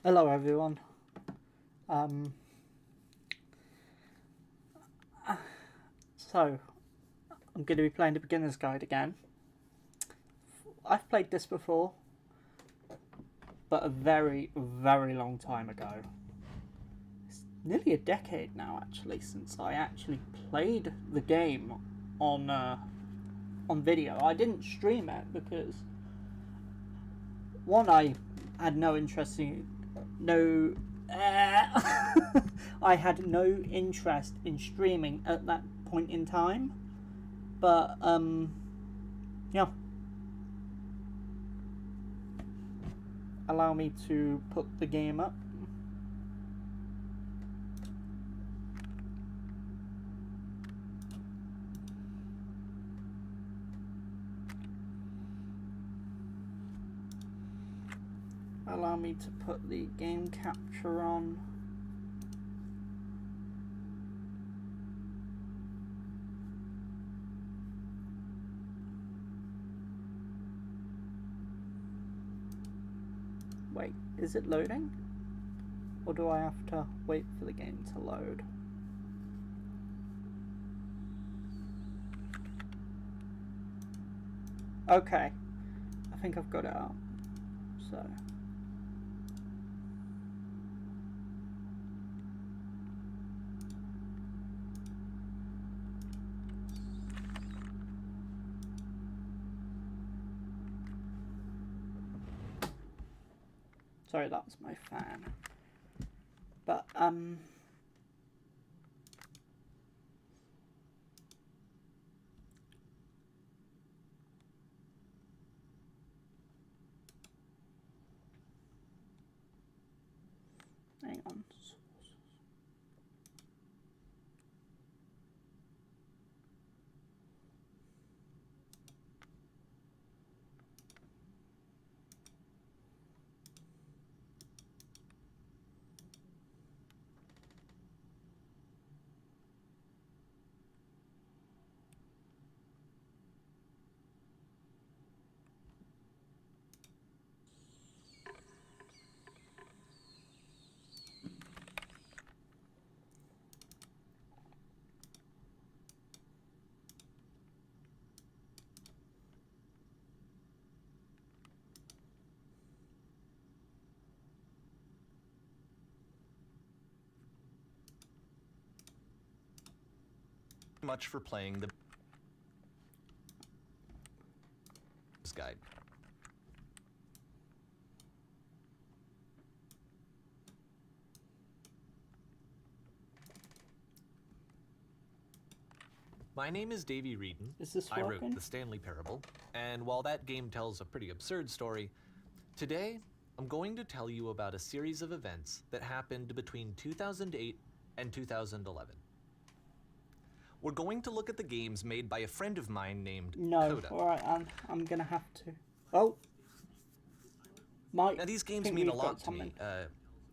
Hello everyone. Um, so I'm going to be playing the beginner's guide again. I've played this before, but a very, very long time ago. It's nearly a decade now, actually, since I actually played the game on video. I didn't stream it because one, I had no interest in I had no interest in streaming at that point in time. But yeah. Allow me to put the game up. Allow me to put the game capture on. Wait, is it loading? Or do I have to wait for the game to load? Okay, I think I've got it up. So sorry, that's my fan. But hang on. Much for playing the guide. My name is Davey Reedon. Is this I working? wrote the Stanley Parable, and while that game tells a pretty absurd story, today I'm going to tell you about a series of events that happened between 2008 and 2011. We're going to look at the games made by a friend of mine named Coda. Alright, I'm gonna have to. Oh, Mike. Now these games mean a lot to me.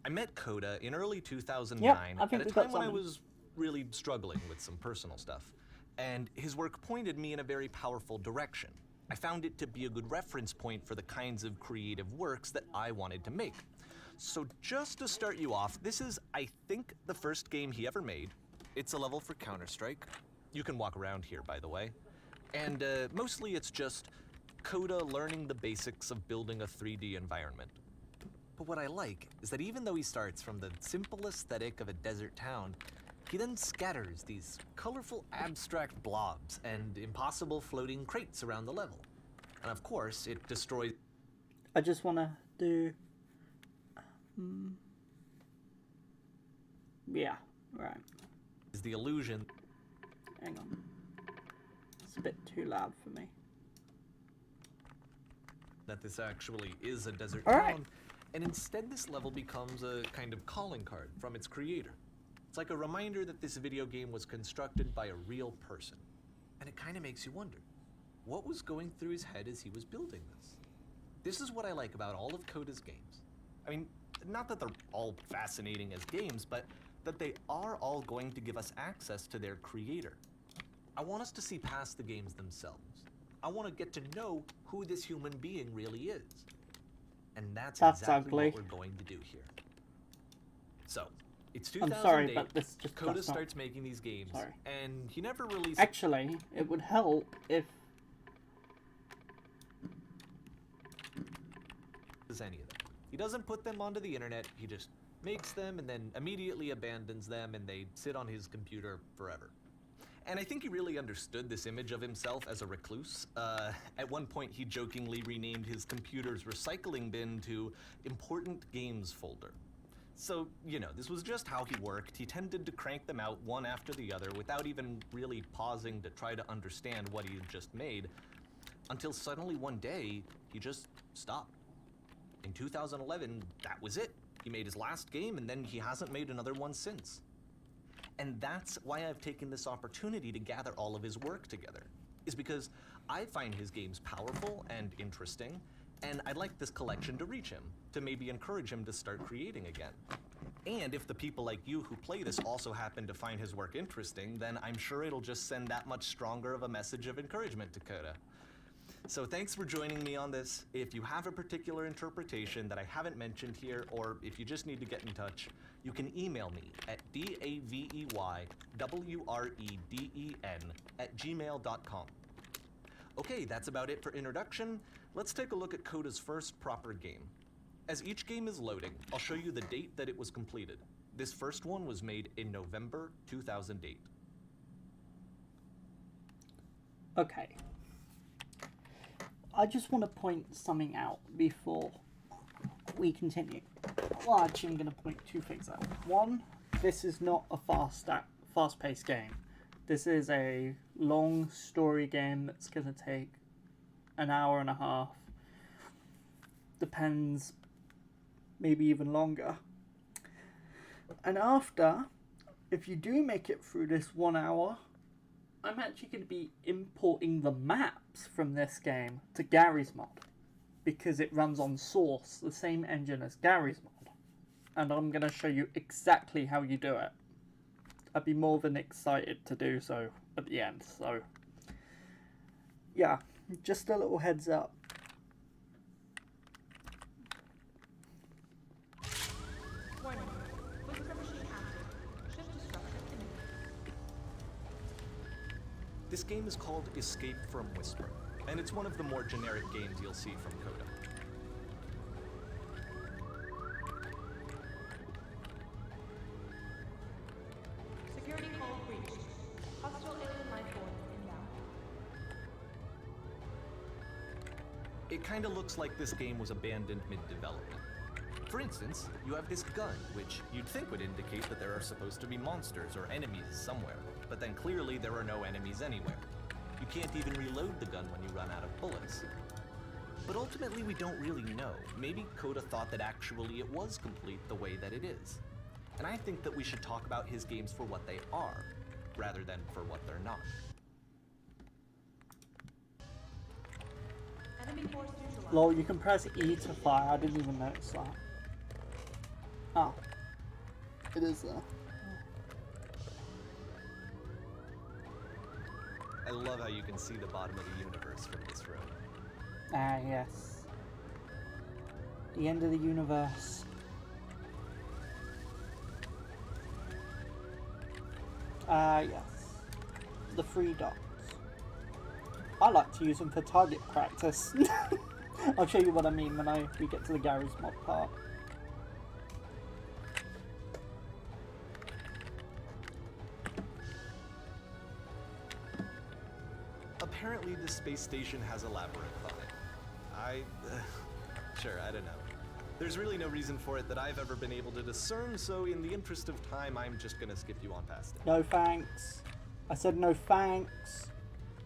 I met Coda in early 2009 Yep, at a time when I was really struggling with some personal stuff, and his work pointed me in a very powerful direction. I found it to be a good reference point for the kinds of creative works that I wanted to make. So just to start you off, this is, I think, the first game he ever made. It's a level for Counter-Strike. You can walk around here, by the way. And mostly it's just Coda learning the basics of building a 3D environment. But what I like is that even though he starts from the simple aesthetic of a desert town, he then scatters these colorful abstract blobs and impossible floating crates around the level. And of course, it destroys... I just want to do... yeah, right. is the illusion... Hang on. It's a bit too loud for me. that this actually is a desert All town, right. and instead this level becomes a kind of calling card from its creator. It's like a reminder that this video game was constructed by a real person. And it kind of makes you wonder, what was going through his head as he was building this? This is what I like about all of Coda's games. I mean, not that they're all fascinating as games, but that they are all going to give us access to their creator. I want us to see past the games themselves. I want to get to know who this human being really is. And that's That's exactly ugly. what we're going to do here. So, it's I'm 2008. sorry, but this just Coda does not... starts making these games, Sorry. and he never released... Actually, it would help if... any of them. He doesn't put them onto the internet, he just makes them and then immediately abandons them, and they sit on his computer forever. And I think he really understood this image of himself as a recluse. At one point, he jokingly renamed his computer's recycling bin to Important Games Folder. So, you know, this was just how he worked. He tended to crank them out one after the other without even really pausing to try to understand what he had just made, until suddenly one day, he just stopped. In 2011, that was it. He made his last game, and then he hasn't made another one since. And that's why I've taken this opportunity to gather all of his work together, is because I find his games powerful and interesting, and I'd like this collection to reach him, to maybe encourage him to start creating again. And if the people like you who play this also happen to find his work interesting, then I'm sure it'll just send that much stronger of a message of encouragement to Coda. So thanks for joining me on this. If you have a particular interpretation that I haven't mentioned here, or if you just need to get in touch, you can email me at daveywreden@gmail.com. Okay, that's about it for introduction. Let's take a look at Coda's first proper game. As each game is loading, I'll show you the date that it was completed. This first one was made in November 2008. Okay. I just want to point something out before we continue. Well, actually, I'm going to point two things out. One, this is not a fast-paced game. This is a long story game that's going to take an hour and a half. Depends, maybe even longer. And after, if you do make it through this 1 hour, I'm actually going to be importing the maps from this game to Garry's Mod, because it runs on Source, the same engine as Garry's Mod, and I'm going to show you exactly how you do it. I'd be more than excited to do so at the end, so yeah, just a little heads up. Warning. Whisper machine active. Shift to structure imminent. This game is called Escape from Whisper, and it's one of the more generic games you'll see from Coda. Security call breached. Hostile alien life form inbound. It kinda looks like this game was abandoned mid-development. For instance, you have this gun, which you'd think would indicate that there are supposed to be monsters or enemies somewhere, but then clearly there are no enemies anywhere. You can't even reload the gun when you run out of bullets. But ultimately we don't really know. Maybe Coda thought that actually it was complete the way that it is. And I think that we should talk about his games for what they are, rather than for what they're not. Enemy force neutralized. Lol, you can press E to fire, I didn't even notice that. Oh. It is there. I love how you can see the bottom of the universe from this room. Ah, yes. The end of the universe. Ah, yes. The 3 dots. I like to use them for target practice. I'll show you what I mean when we get to the Garry's Mod part. Apparently the space station has a labyrinth on it. Sure, I don't know. There's really no reason for it that I've ever been able to discern, so in the interest of time, I'm just gonna skip you on past it. No thanks. I said no thanks.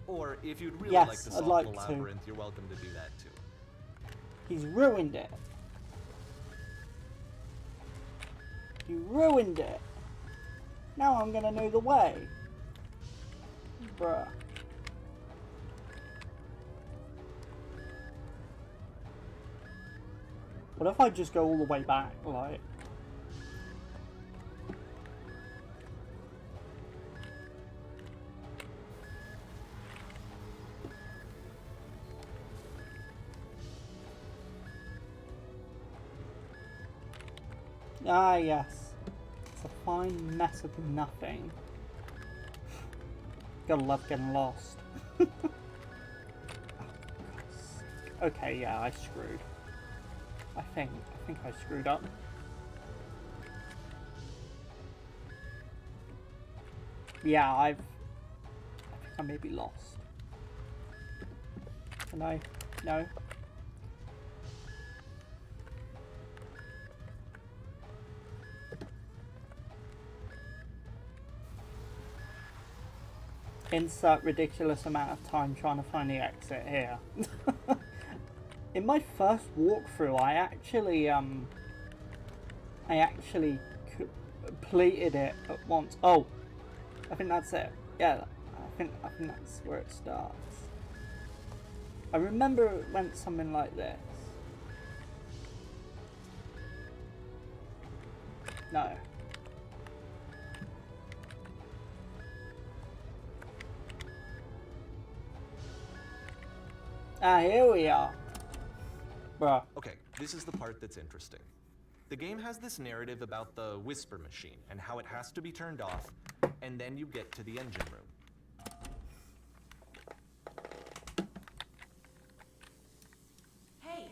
Or if you'd really Yes, like to I'd solve like the to. labyrinth, you're welcome to do that too. He's ruined it. You ruined it. Now I'm gonna know the way. Bruh. What if I just go all the way back, like... Ah, yes. It's a fine mess of nothing. Gotta love getting lost. Oh, God's sake. Okay, yeah, I screwed. I think I screwed up. Yeah, I think I may be lost. Can I? No. Insert ridiculous amount of time trying to find the exit here. In my first walkthrough, I actually completed it at once. Oh, I think that's it. Yeah, I think that's where it starts. I remember it went something like this. No. Ah, here we are. Bruh. Okay, this is the part that's interesting. The game has this narrative about the whisper machine and how it has to be turned off, and then you get to the engine room. Hey,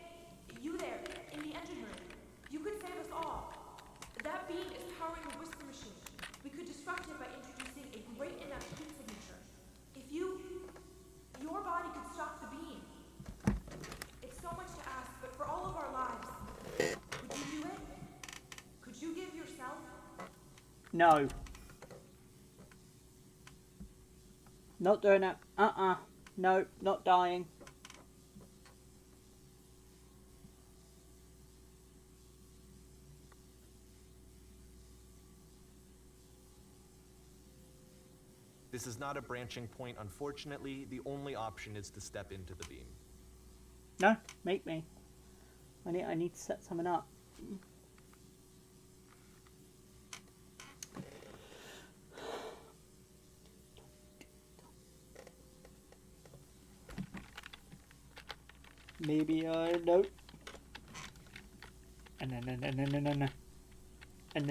you there, in the engine room. You could save us all. That beam is powering the whisper machine. We could disrupt it by introducing a great enough heat signature. If your body could stop the beam. It's so much to ask, but for all of our lives, could you do it? Could you give yourself? No. Not doing it. No, not dying. This is not a branching point, unfortunately. The only option is to step into the beam. No, make me. I need to set something up. Maybe nope. And no. And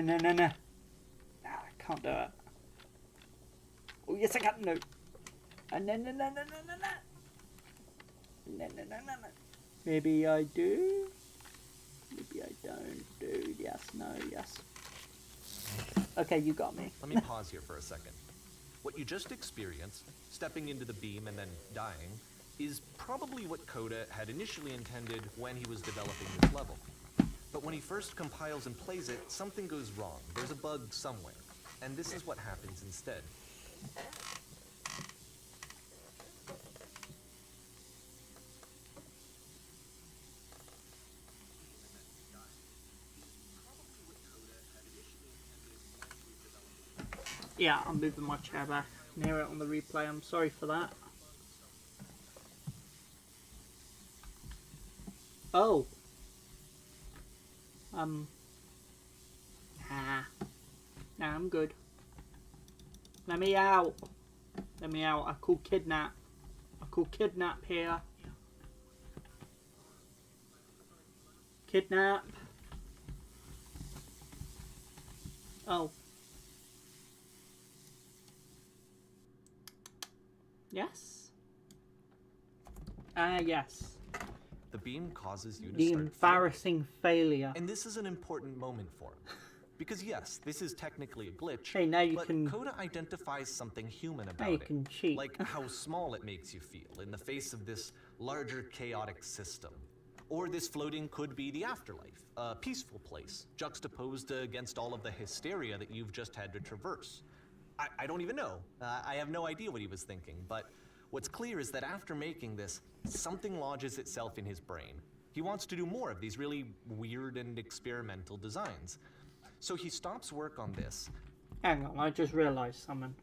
no. No, I can't do it. Oh yes, I can. No. And no. No. Maybe I do. Maybe I don't do. Yes, no, yes. Okay, you got me. Let me pause here for a second. What you just experienced, stepping into the beam and then dying, is probably what Coda had initially intended when he was developing this level. But when he first compiles and plays it, something goes wrong. There's a bug somewhere. And this is what happens instead. Yeah, I'm moving my chair back near it on the replay. I'm sorry for that. Oh. Nah, I'm good. Let me out. Let me out. I call kidnap. I call kidnap here. Kidnap. Oh. Yes? Yes. The beam causes you to The start embarrassing failure. And this is an important moment for him. Because yes, this is technically a glitch, Hey, now you but can... Coda identifies something human about Now you it. can cheat. Like how small it makes you feel in the face of this larger chaotic system. Or this floating could be the afterlife, a peaceful place, juxtaposed against all of the hysteria that you've just had to traverse. I don't even know. I have no idea what he was thinking, but what's clear is that after making this, something lodges itself in his brain. He wants to do more of these really weird and experimental designs. So he stops work on this. Hang on, I just realised something.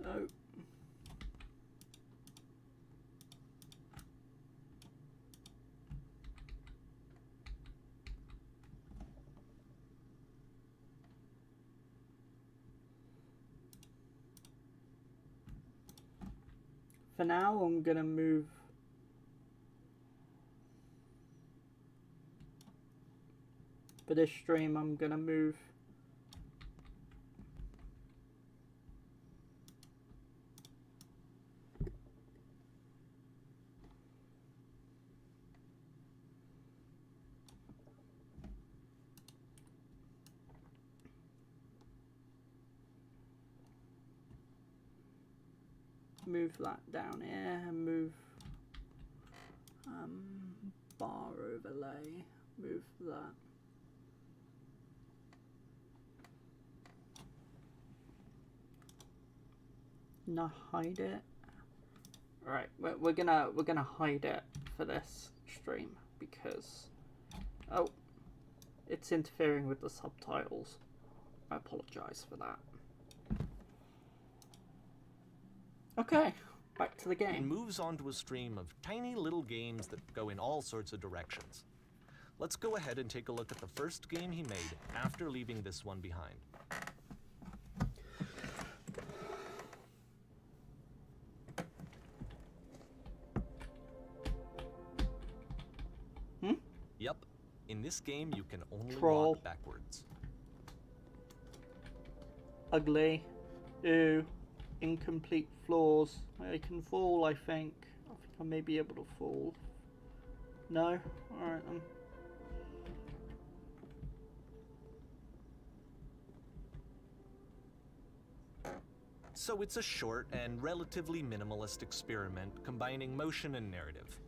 Oh. for now, I'm gonna move. For this stream, I'm gonna move. Move that down here and move bar overlay, move that. Not hide it. Right, we're gonna hide it for this stream because it's interfering with the subtitles. I apologize for that. Okay, back to the It game. moves on to a stream of tiny little games that go in all sorts of directions. Let's go ahead and take a look at the first game he made after leaving this one behind. Yep, in this game you can only Troll. walk backwards. Ugly. Ew. Incomplete floors. I can fall, I think. I think I may be able to fall. No? Alright then. So it's a short and relatively minimalist experiment combining motion and narrative.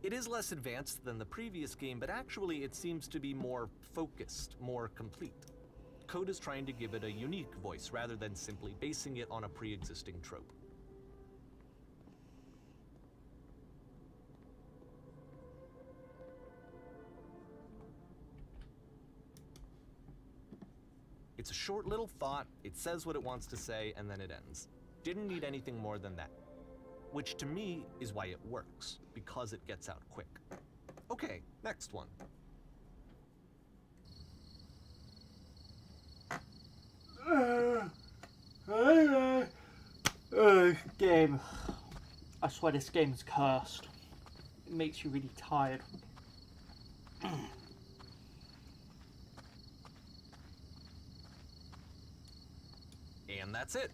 It is less advanced than the previous game, but actually it seems to be more focused, more complete. Code is trying to give it a unique voice rather than simply basing it on a pre-existing trope. It's a short little thought, it says what it wants to say, and then it ends. Didn't need anything more than that. Which to me is why it works, because it gets out quick. Okay, next one. Game. I swear this game's cursed. It makes you really tired. And that's it.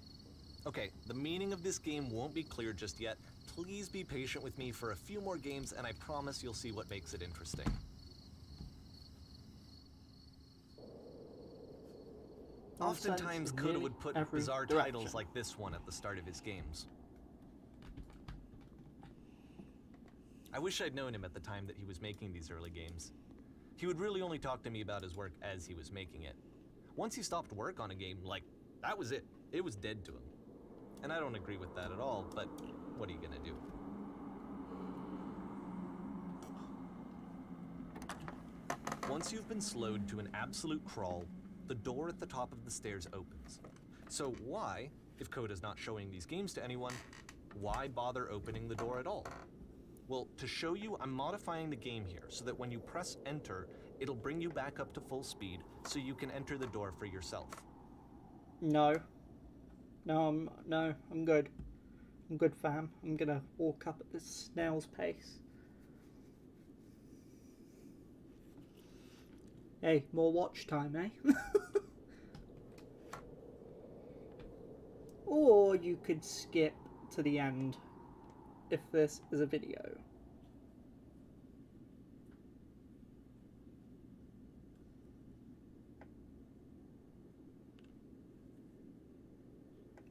Okay, the meaning of this game won't be clear just yet. Please be patient with me for a few more games, and I promise you'll see what makes it interesting. Oftentimes, Coda would put bizarre titles like this one at the start of his games. I wish I'd known him at the time that he was making these early games. He would really only talk to me about his work as he was making it. Once he stopped work on a game, like, that was it. It was dead to him. And I don't agree with that at all, but what are you gonna do? Once you've been slowed to an absolute crawl, the door at the top of the stairs opens. So why, if Coda's not showing these games to anyone, why bother opening the door at all? Well, to show you, I'm modifying the game here so that when you press enter, it'll bring you back up to full speed so you can enter the door for yourself. No. No, I'm good. I'm good, fam. I'm gonna walk up at this snail's pace. Hey, more watch time, eh? Or you could skip to the end if this is a video.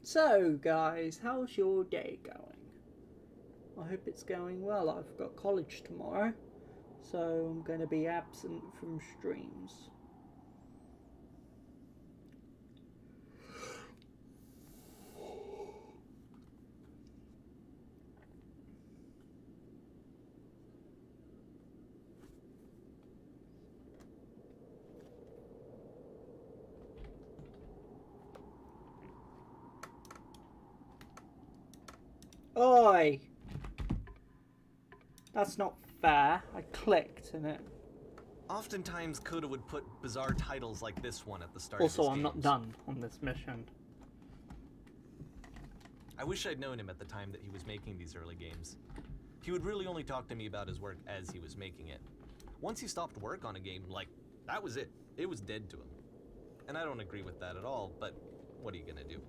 So, guys, how's your day going? I hope it's going well. I've got college tomorrow, so I'm going to be absent from streams. Oi! That's not fair. I clicked and it... Oftentimes, Coda would put bizarre titles like this one at the start of his Also, I'm games. not done on this mission. I wish I'd known him at the time that he was making these early games. He would really only talk to me about his work as he was making it. Once he stopped work on a game, like, that was it. It was dead to him. And I don't agree with that at all, but what are you gonna do?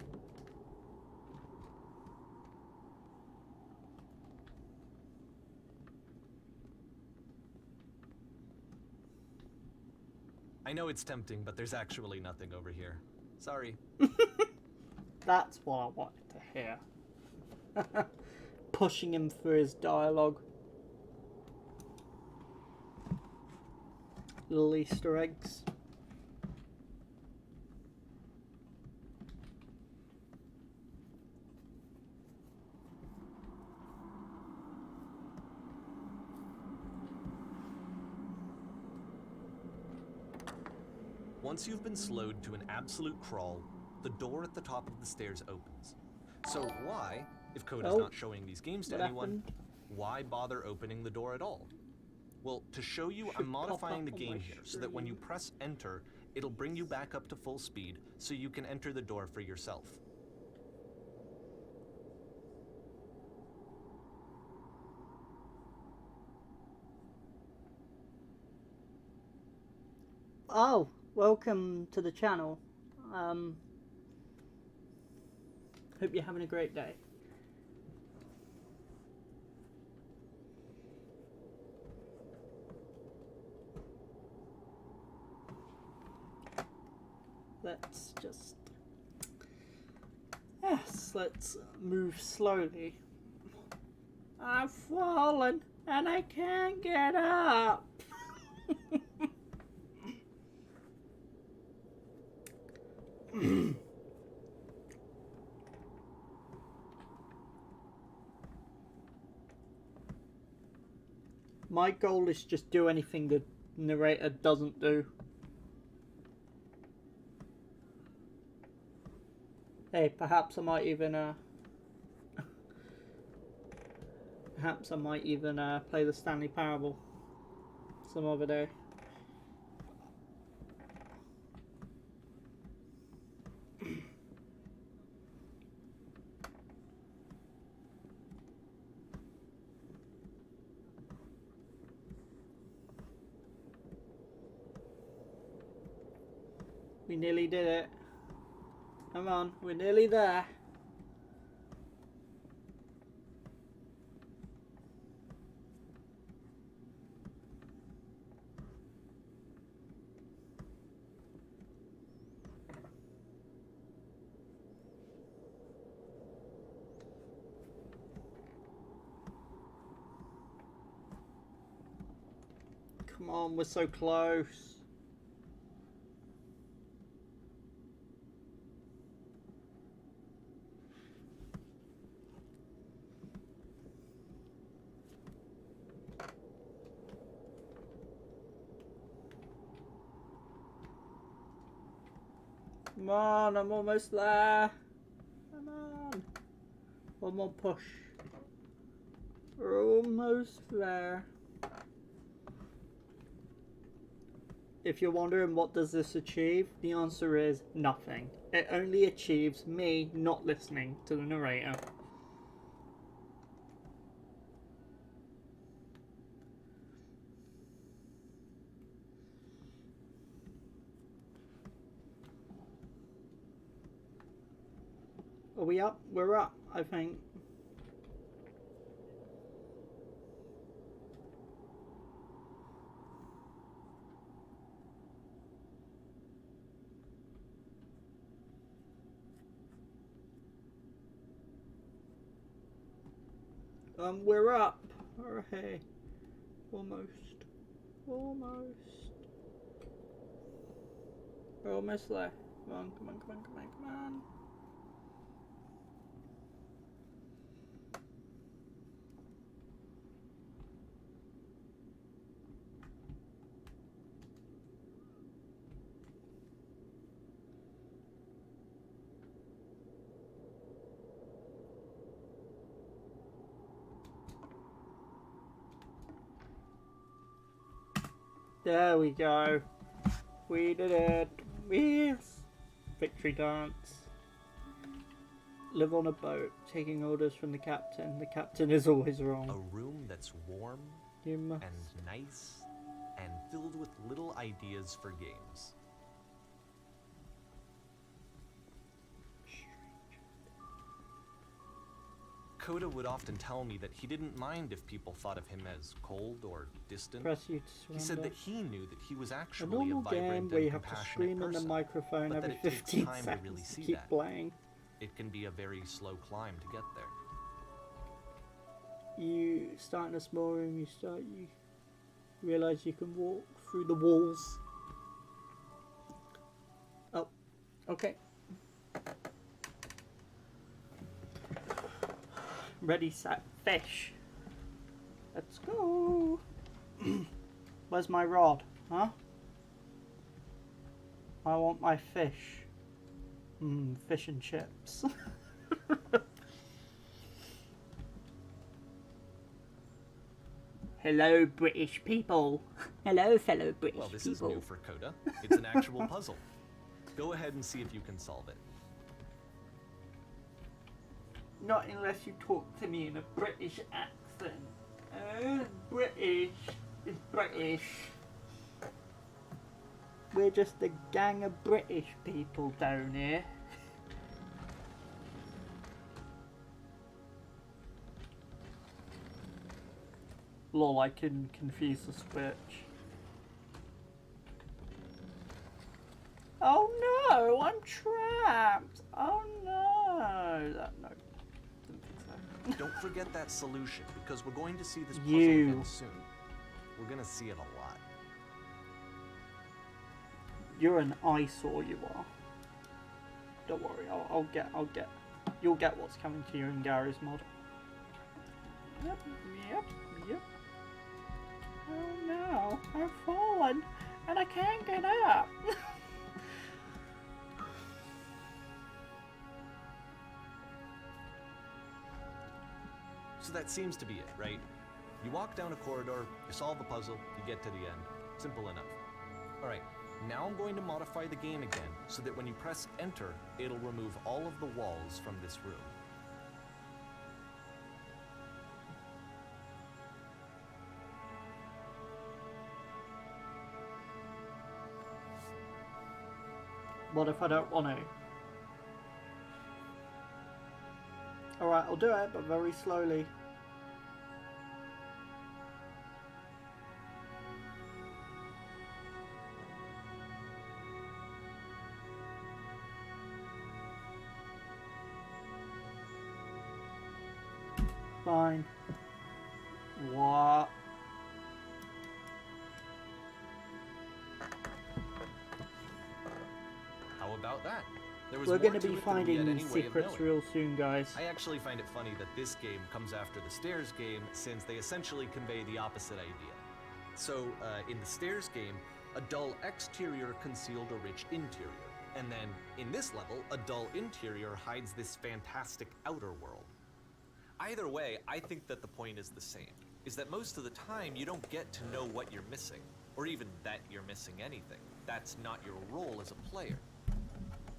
I know it's tempting, but there's actually nothing over here. Sorry. That's what I wanted to hear. Pushing him through his dialogue. Little Easter eggs. Once you've been slowed to an absolute crawl, the door at the top of the stairs opens. So why, if Coda's Oh, not showing these games to what anyone, happened? why bother opening the door at all? Well, to show you, Should I'm pop modifying the up on game my here so that when you screen. press enter, it'll bring you back up to full speed so you can enter the door for yourself. Oh, welcome to the channel. Hope you're having a great day. Let's just... Yes, let's move slowly. I've fallen and I can't get up. My goal is just do anything the narrator doesn't do. Hey, perhaps I might even play the Stanley Parable some other day. We nearly did it. Come on, we're nearly there. Come on, we're so close. Come on, I'm almost there. Come on. One more push. We're almost there. If you're wondering what does this achieve, the answer is nothing. It only achieves me not listening to the narrator. Are we up? We're up, I think. We're up. Hooray. Almost. Almost. We're almost there. Come on, come on, come on, come on, come on. There we go. We did it. Yes. Victory dance. Live on a boat, taking orders from the captain. The captain is always A wrong. room that's warm You must. and nice and filled with little ideas for games. Coda would often tell me that he didn't mind if people thought of him as cold or distant. Press you to He said surrender. that he knew that he was A actually normal a vibrant game where and you have to compassionate scream in the person. microphone but that every it takes 15 time to seconds really to see keep that. playing. It can be a very slow climb to get there. You start in a small room, you realize you can walk through the walls. Oh, okay. Ready, set, fish. Let's go. Where's my rod? Huh? I want my fish. Fish and chips. Hello, British people. Hello, fellow British Well, this people. is new for Coda. It's an actual puzzle. Go ahead and see if you can solve it. Not unless you talk to me in a British accent. British is British. We're just a gang of British people down here. Lol, I can confuse the switch. Oh no, I'm trapped. Oh no. No, didn't think so. Don't forget that solution, because we're going to see this puzzle You. again soon. We're going to see it a lot. You're an eyesore, you are. Don't worry, I'll get. You'll get what's coming to you in Gary's mod. Yep. Oh no, I've fallen, and I can't get up. So that seems to be it, right? You walk down a corridor, you solve the puzzle, you get to the end. Simple enough. Alright, now I'm going to modify the game again so that when you press enter, it'll remove all of the walls from this room. What if I don't want to? Alright, I'll do it, but very slowly. Fine. What? How about that? There was We're more going to be it than we finding had these any way of secrets knowing. real soon, guys. I actually find it funny that this game comes after the Stairs game, since they essentially convey the opposite idea. So, in the Stairs game, a dull exterior concealed a rich interior. And then, in this level, a dull interior hides this fantastic outer world. Either way, I think that the point is the same, is that most of the time you don't get to know what you're missing, or even that you're missing anything. That's not your role as a player.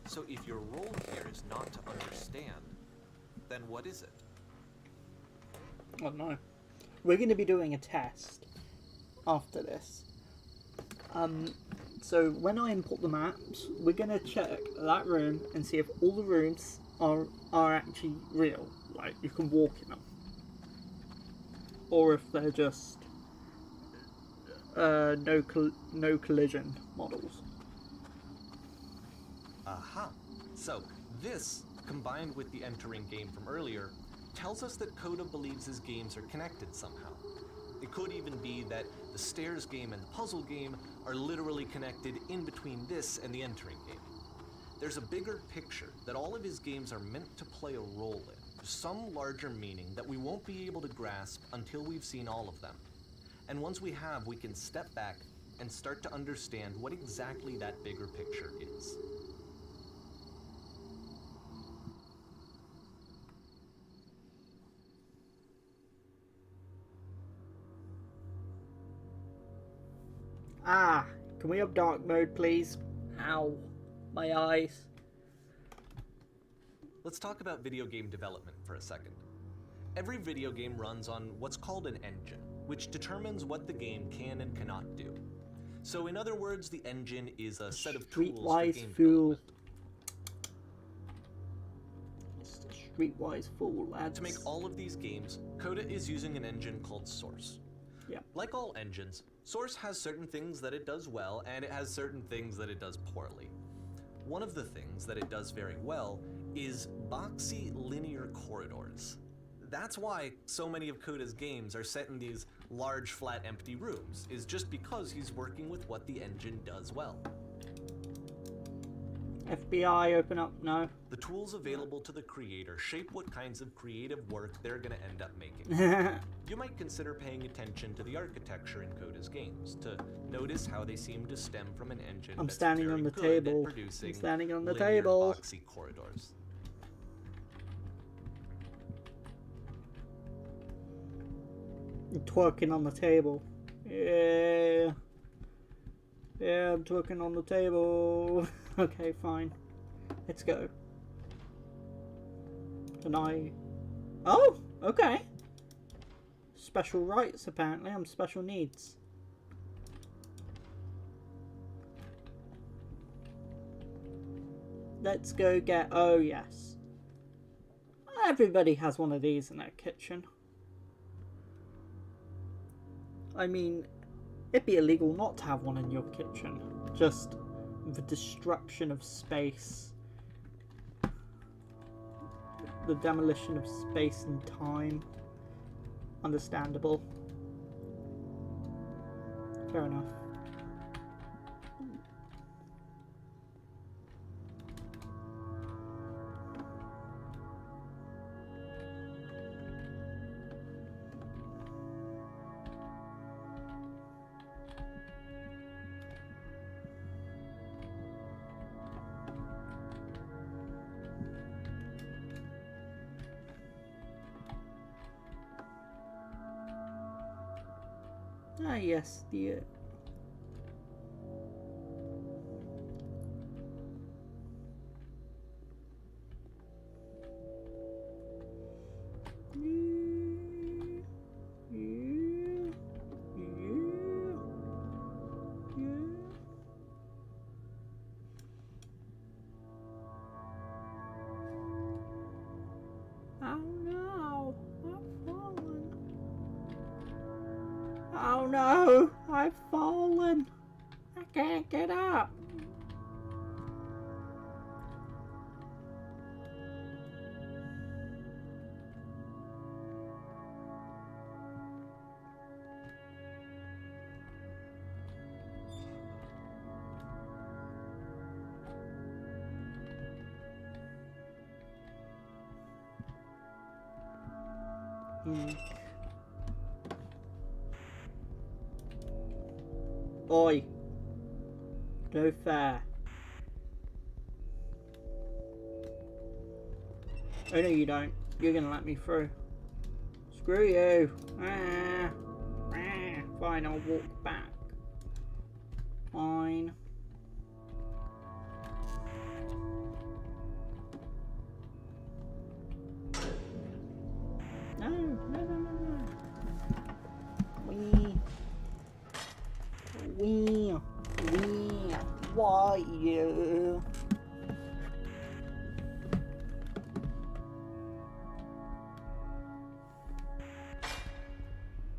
So if your role here is not to understand, then what is it? Oh no. We're going to be doing a test after this. So when I import the maps, we're going to check that room and see if all the rooms are actually real. Like, you can walk in them. Or if they're just no collision models. Aha. So, this, combined with the entering game from earlier, tells us that Coda believes his games are connected somehow. It could even be that the Stairs game and the puzzle game are literally connected in between this and the entering game. There's a bigger picture that all of his games are meant to play a role in, some larger meaning that we won't be able to grasp until we've seen all of them. And once we have, we can step back and start to understand what exactly that bigger picture is. Ah, can we have dark mode, please? Ow, my eyes. let's talk about video game development for a second. Every video game runs on what's called an engine, which determines what the game can and cannot do. So in other words, the engine is a set of tools for game development. It's the streetwise fool, lads. To make all of these games, Coda is using an engine called Source. Yeah. Like all engines, Source has certain things that it does well, and it has certain things that it does poorly. One of the things that it does very well is boxy linear corridors. That's why so many of Coda's games are set in these large, flat, empty rooms, is just because he's working with what the engine does well. FBI, open up, no. The tools available to the creator shape what kinds of creative work they're going to end up making. You might consider paying attention to the architecture in Coda's games, to notice how they seem to stem from an engine I'm that's standing very on the good table. at producing I'm standing on the linear, table. boxy corridors. Twerking on the table. Yeah. Yeah, I'm twerking on the table. Okay, fine. Let's go. Can I... Oh, okay. Special rights, apparently. I'm special needs. Let's go get... Oh, yes. Everybody has one of these in their kitchen. I mean, it'd be illegal not to have one in your kitchen. Just the destruction of space. The demolition of space and time. Understandable. Fair enough. Ah, yes, the... Oh no, I've fallen. Oh no, I've fallen. I can't get up. Oi. No fair. Oh no you don't. You're gonna let me through. Screw you. Fine, I'll walk back. Fine. No, no, no, no, no. Why you?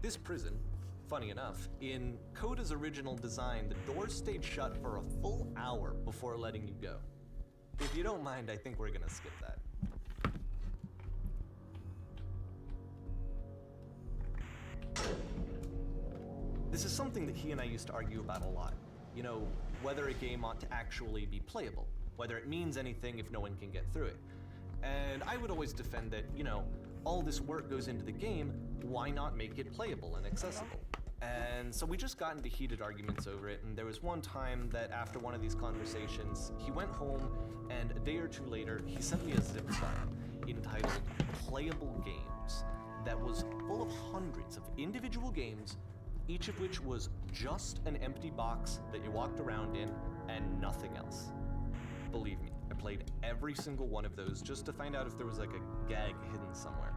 This prison, funny enough, in Coda's original design, the doors stayed shut for a full hour before letting you go. If you don't mind, I think we're gonna skip that. This is something that he and I used to argue about a lot. You know, whether a game ought to actually be playable, whether it means anything if no one can get through it. And I would always defend that, you know, all this work goes into the game, why not make it playable and accessible? And so we just got into heated arguments over it, and there was one time that after one of these conversations, he went home, and a day or two later, he sent me a zip file entitled Playable Games that was full of hundreds of individual games, each of which was just an empty box that you walked around in and nothing else. Believe me, I played every single one of those just to find out if there was like a gag hidden somewhere.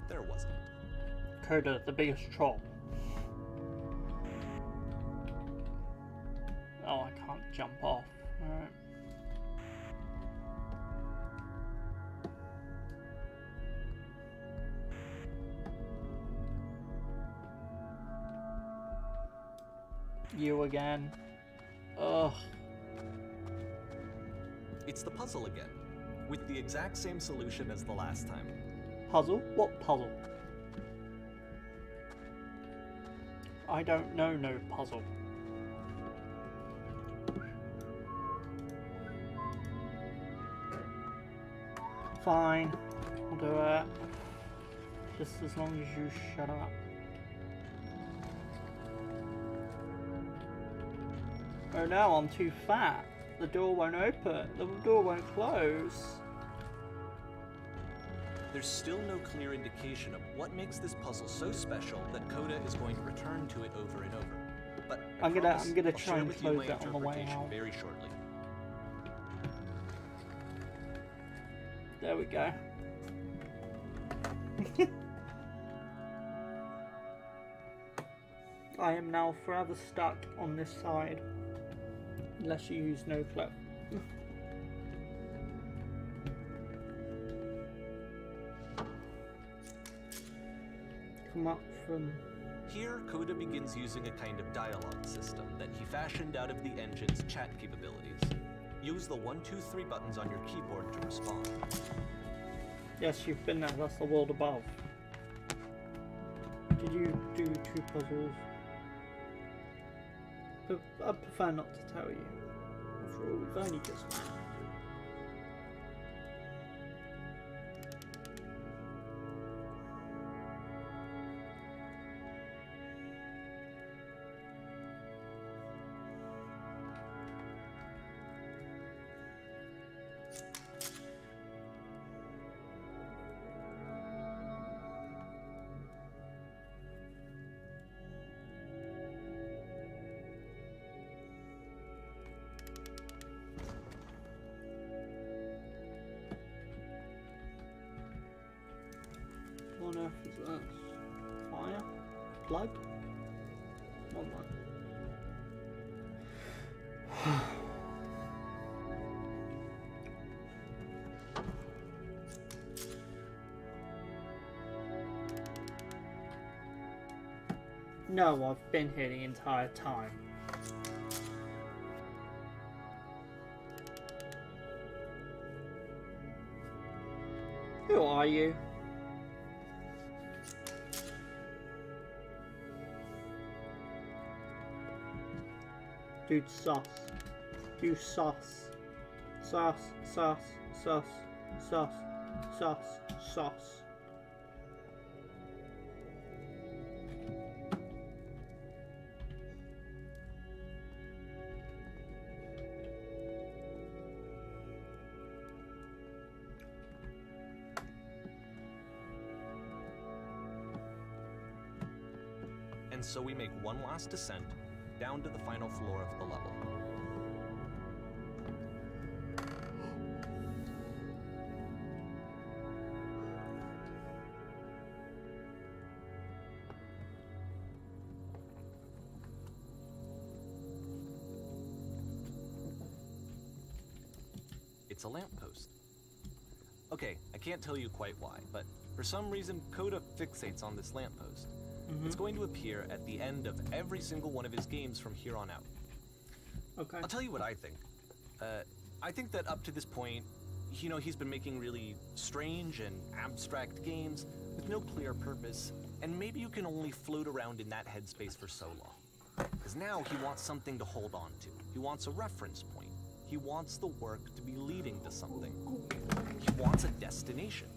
There wasn't. Coda, the biggest troll. Oh, I can't jump off. Alright. You again. Ugh. It's the puzzle again, with the exact same solution as the last time. Puzzle? What puzzle? I don't know no puzzle. Fine, I'll do it. Just as long as you shut up. Oh no, I'm too fat. The door won't open. The door won't close. There's still no clear indication of what makes this puzzle so special that Coda is going to return to it over and over. But I'm gonna I'll try share and with you close my it on the way interpretation out. very shortly. There we go. I am now forever stuck on this side. Unless you use no clip. Come up from... Here, Coda begins using a kind of dialogue system that he fashioned out of the engine's chat capabilities. Use the 1, 2, 3 buttons on your keyboard to respond. Yes, you've been there. That's the world above. Did you do 2 puzzles? I prefer not to tell you. After all, we've only just met. What on earth is that? Fire? Plug? One more. No, I've been here the entire time. Who are you? Dude, sus. You sus. Sus, sus, sus, sus, sus, sus. And so we make one last descent down to the final floor of the level. It's a lamppost. Okay, I can't tell you quite why, but for some reason Coda fixates on this lamppost. It's going to appear at the end of every single one of his games from here on out. Okay. I'll tell you what I think. I think that up to this point, you know, he's been making really strange and abstract games with no clear purpose, and maybe you can only float around in that headspace for so long. Because now he wants something to hold on to. He wants a reference point. He wants the work to be leading to something. He wants a destination,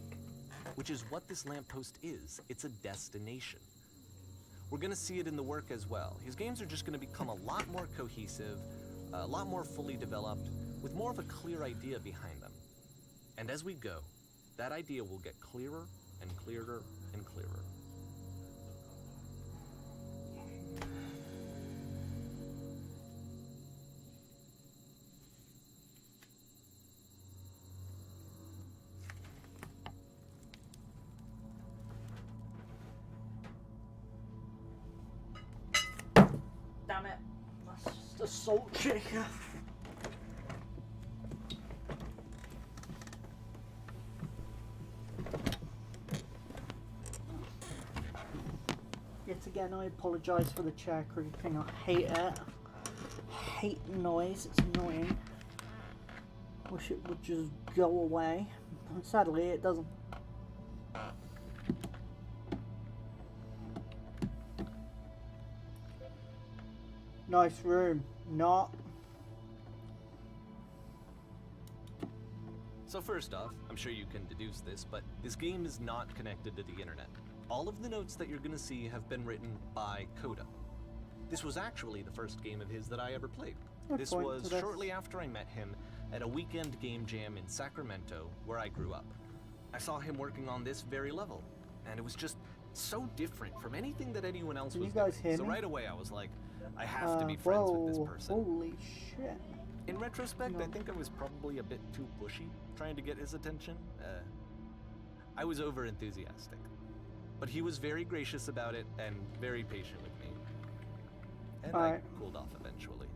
which is what this lamppost is. It's a destination. We're going to see it in the work as well. His games are just going to become a lot more cohesive, a lot more fully developed, with more of a clear idea behind them. And as we go, that idea will get clearer and clearer and clearer. the salt shaker. Yet again, I apologise for the chair creaking. I hate it. Hate the noise. It's annoying. Wish it would just go away. Sadly, it doesn't. Nice room. Not. So first off, I'm sure you can deduce this, but this game is not connected to the internet. All of the notes that you're gonna see have been written by Coda. This was actually the first game of his that I ever played. This was shortly after I met him at a weekend game jam in Sacramento, where I grew up. I saw him working on this very level, and it was just so different from anything that anyone else was doing. So right away I was like, I have to be friends with this person. Holy shit. In retrospect, I think I was probably a bit too pushy, trying to get his attention. I was over-enthusiastic. But he was very gracious about it and very patient with me. And I cooled off eventually.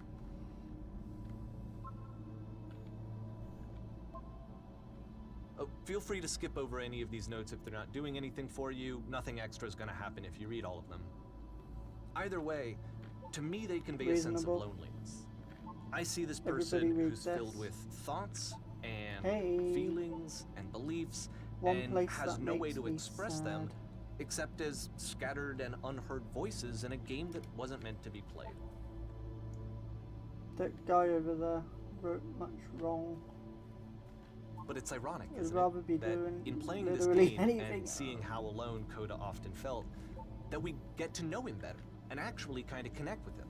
Oh, feel free to skip over any of these notes if they're not doing anything for you. Nothing extra is going to happen if you read all of them. Either way, to me they convey a sense of loneliness. I see this person who's filled with thoughts and feelings and beliefs and has no way to express them except as scattered and unheard voices in a game that wasn't meant to be played. That guy over there wrote much wrong. But it's ironic, I'd isn't rather it, be that doing in playing this literally game anything. and seeing how alone Coda often felt, that we get to know him better and actually kind of connect with him.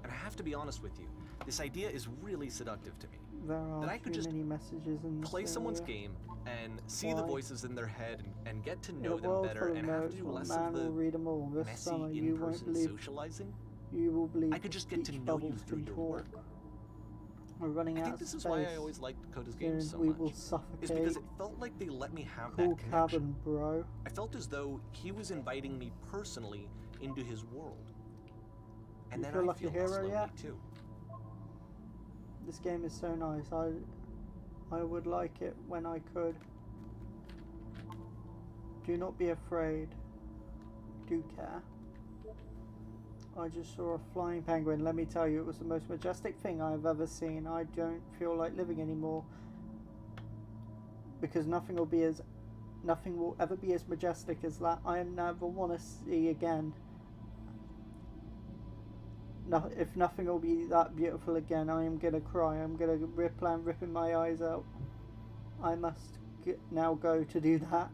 And I have to be honest with you, this idea is really seductive to me. There are that I could just many messages in this play someone's area. game and see the voices in their head and get to know In a them world better full and of have notes, to do one less man of will the read them all this messy summer. You won't in-person believe. socializing. You will believe. I could just get to speech know you bubbles through can your talk. work. We're running I out think of this space. is why I always liked Coda's games so we much. will Is suffocate. because it felt like they let me have Cool that connection. cabin, bro. I felt as though he was inviting me personally into his world. And You then feel I like a feel less hero lonely yet? too. This game is so nice. I would like it when I could. Do not be afraid. Do care. I just saw a flying penguin. Let me tell you, it was the most majestic thing I've ever seen. I don't feel like living anymore. Because nothing will ever be as majestic as that. I never want to see again. No, if nothing will be that beautiful again, I am gonna cry. I'm gonna ripping my eyes out. I must now go to do that.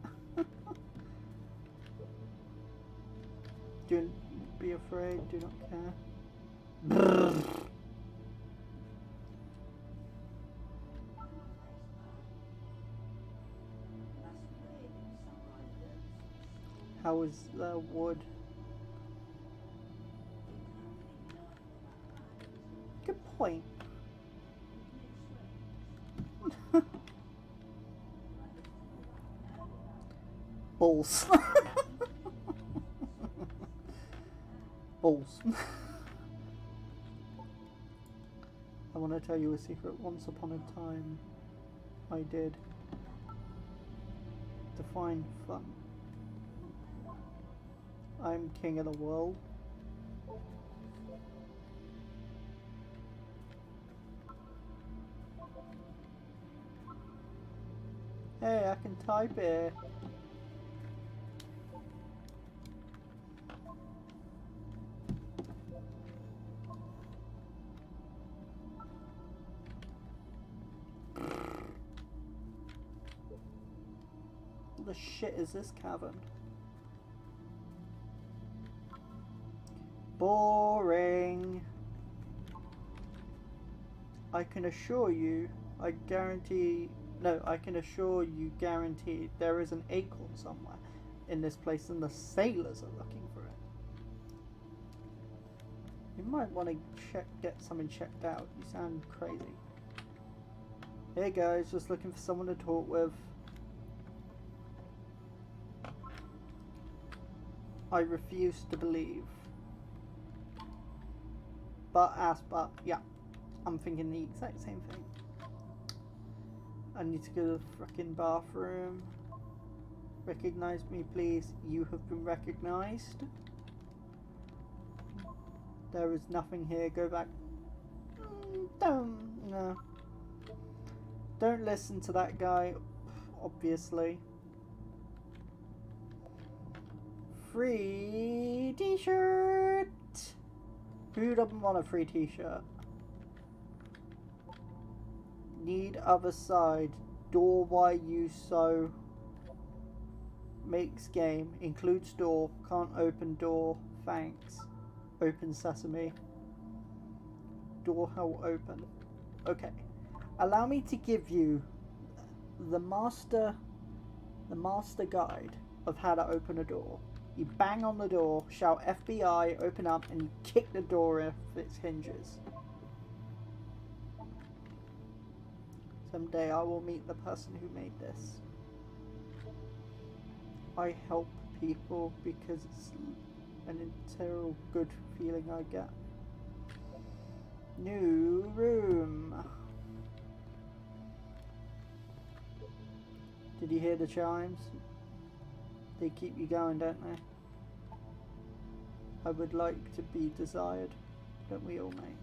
Do not be afraid. Do not care. Brrr. How is the wood? Good point. Balls. Balls. I want to tell you a secret. Once upon a time, I did define fun. I'm king of the world. Hey, I can type it. What the shit is this cavern? Boring. I can assure you, I can assure you guaranteed there is an acorn somewhere in this place and the sailors are looking for it. You might want to get something checked out. You sound crazy. Hey guys, just looking for someone to talk with. I refuse to believe. But yeah, I'm thinking the exact same thing. I need to go to the frickin' bathroom. Recognize me, please. You have been recognized. There is nothing here. Go back. No. Don't listen to that guy, obviously. Free t-shirt! Who doesn't want a free t-shirt? Need other side. Door why you so. Makes game. Includes door. Can't open door. Thanks. Open sesame. Door how open. Okay. Allow me to give you the master guide of how to open a door. You bang on the door, shout FBI, open up, and you kick the door off its hinges. Someday I will meet the person who made this. I help people because it's an integral good feeling I get. New room. Did you hear the chimes? They keep you going, don't they? I would like to be desired. Don't we all, mate?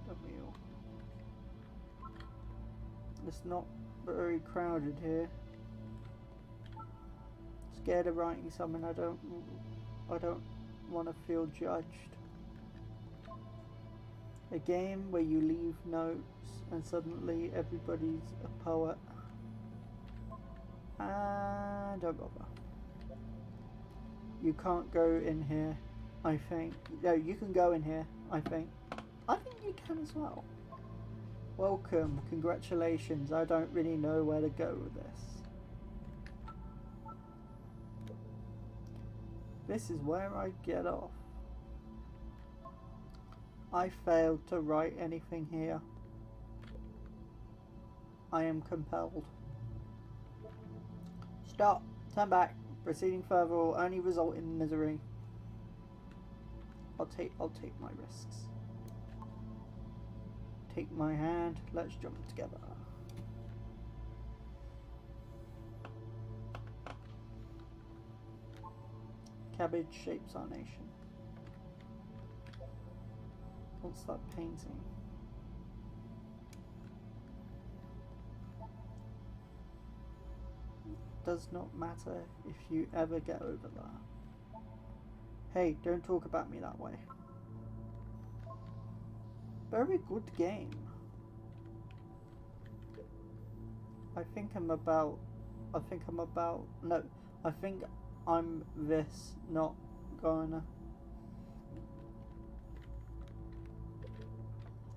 Don't we all? It's not very crowded here. Scared of writing something I don't want to feel judged. A game where you leave notes and suddenly everybody's a poet. Don't bother. You can't go in here, I think. No, you can go in here, I think. I think you can as well. Welcome, congratulations. I don't really know where to go with this. This is where I get off. I failed to write anything here. I am compelled. Stop. Turn back. Proceeding further will only result in misery. I'll take my risks. Take my hand. Let's jump together. Cabbage shapes our nation. What's that painting? Does not matter if you ever get over that. Hey, don't talk about me that way. Very good game. I think I'm this, not gonna.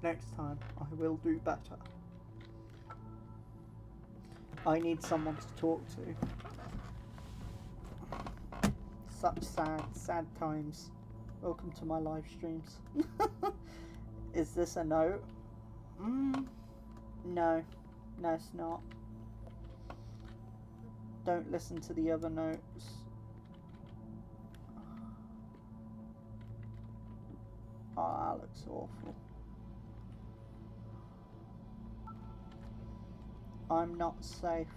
Next time, I will do better. I need someone to talk to. Such sad times. Welcome to my live streams. Is this a note? No. No, it's not. Don't listen to the other notes. Oh, that looks awful. I'm not safe.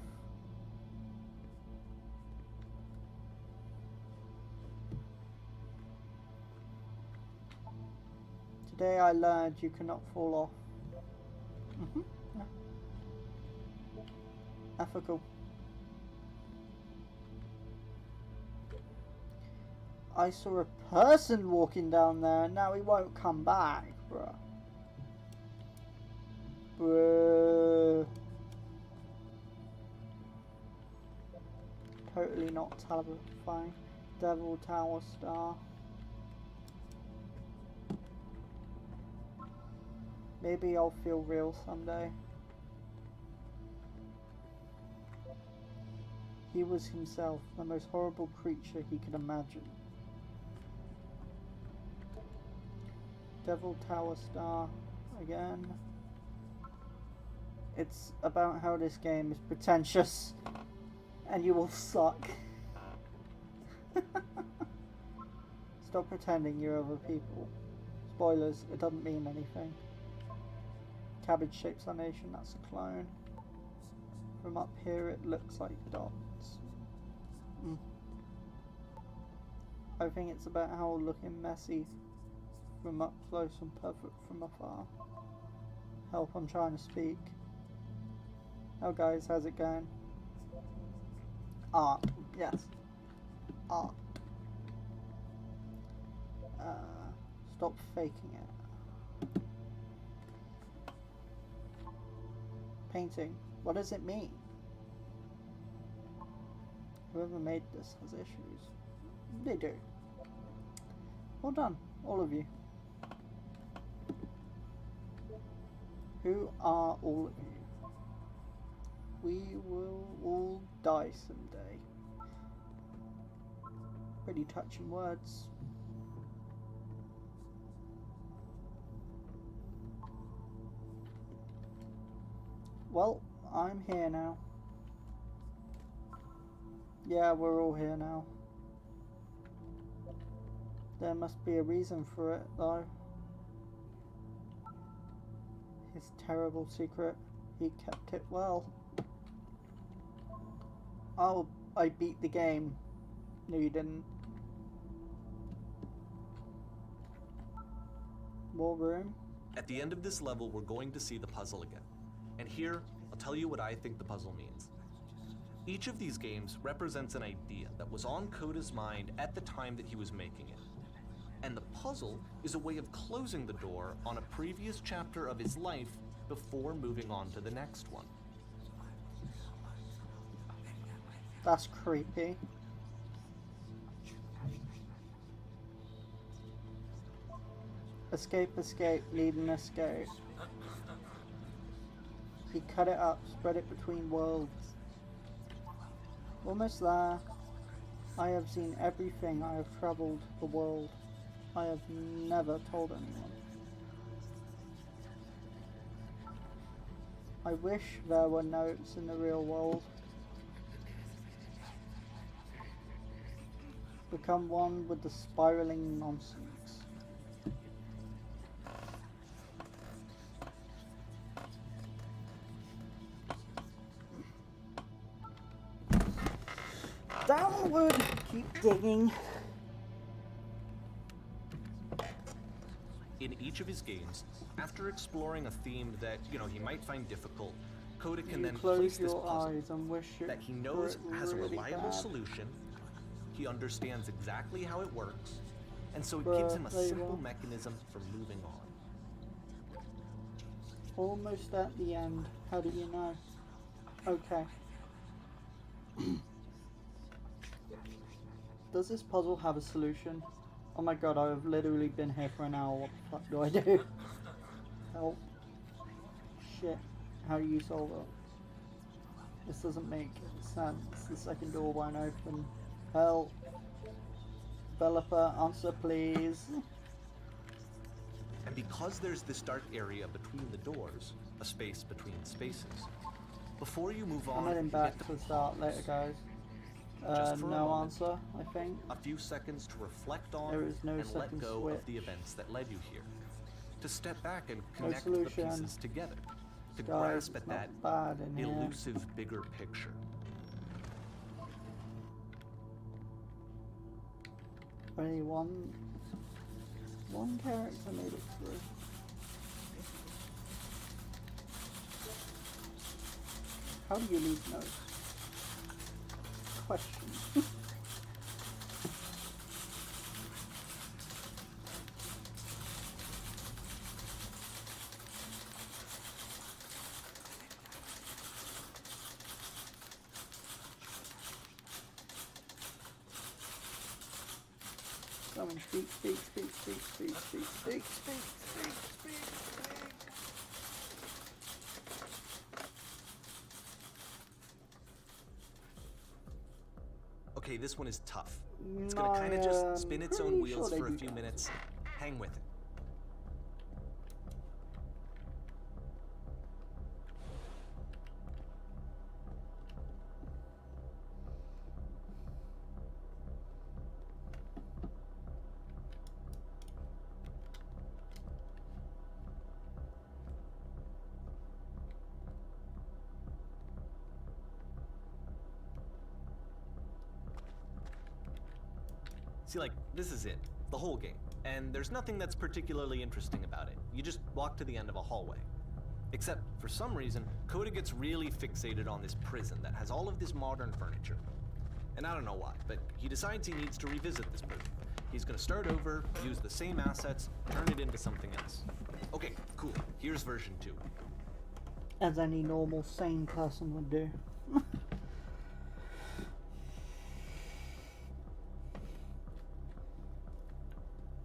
Today I learned you cannot fall off. Yeah. Ethical. I saw a person walking down there and now he won't come back, bruh. Bruh. Totally not terrifying. Devil Tower Star. Maybe I'll feel real someday. He was himself, the most horrible creature he could imagine. Devil Tower Star again. It's about how this game is pretentious and you will suck. Stop pretending you're other people. Spoilers, it doesn't mean anything. Cabbage-shaped summation, that's a clone. From up here it looks like dots. I think it's about how looking messy from up close and perfect from afar. Help, I'm trying to speak. Oh guys, how's it going? Art, yes. Art. Stop faking it. Painting. What does it mean? Whoever made this has issues. They do. Well done, all of you. Who are all of you? We will all die someday. Pretty touching words. Well, I'm here now. Yeah, we're all here now. There must be a reason for it, though. His terrible secret, he kept it well. Oh, I beat the game. No, you didn't. More room? At the end of this level, we're going to see the puzzle again. And here, I'll tell you what I think the puzzle means. Each of these games represents an idea that was on Coda's mind at the time that he was making it. And the puzzle is a way of closing the door on a previous chapter of his life before moving on to the next one. That's creepy. Escape, escape, need an escape. He cut it up, spread it between worlds. Almost there. I have seen everything. I have traveled the world. I have never told anyone. I wish there were notes in the real world. Become one with the spiraling nonsense. Downward! Keep digging. In each of his games, after exploring a theme that, he might find difficult, Coda can then place this puzzle and wish that he knows has a really reliable bad. solution, he understands exactly how it works, and so it gives him a simple mechanism for moving on. Almost at the end. How do you know? Okay. Does this puzzle have a solution? Oh my god, I have literally been here for an hour. What the fuck do I do? Help. Shit. How do you solve it? This doesn't make sense. The second door won't open. Help. Developer, answer please. And because there's this dark area between the doors, a space between spaces, before you move on, I'm heading back to the start later, guys. Just for a no moment. answer, I think. a few seconds to reflect on There is no and let second go switch. of the events that led you here. To step back and No connect the solution. pieces together. To Guys, grasp it's at not that bad in here. elusive bigger picture. Only one character made it through. How do you leave notes? Question. Someone speak. Okay, this one is tough. It's gonna kind of just spin its own wheels for a few minutes. Hang with it. See, like, this is it. The whole game. And there's nothing that's particularly interesting about it. You just walk to the end of a hallway. Except, for some reason, Coda gets really fixated on this prison that has all of this modern furniture. And I don't know why, but he decides he needs to revisit this prison. He's gonna start over, use the same assets, turn it into something else. Okay, cool. Here's version 2. As any normal, sane person would do.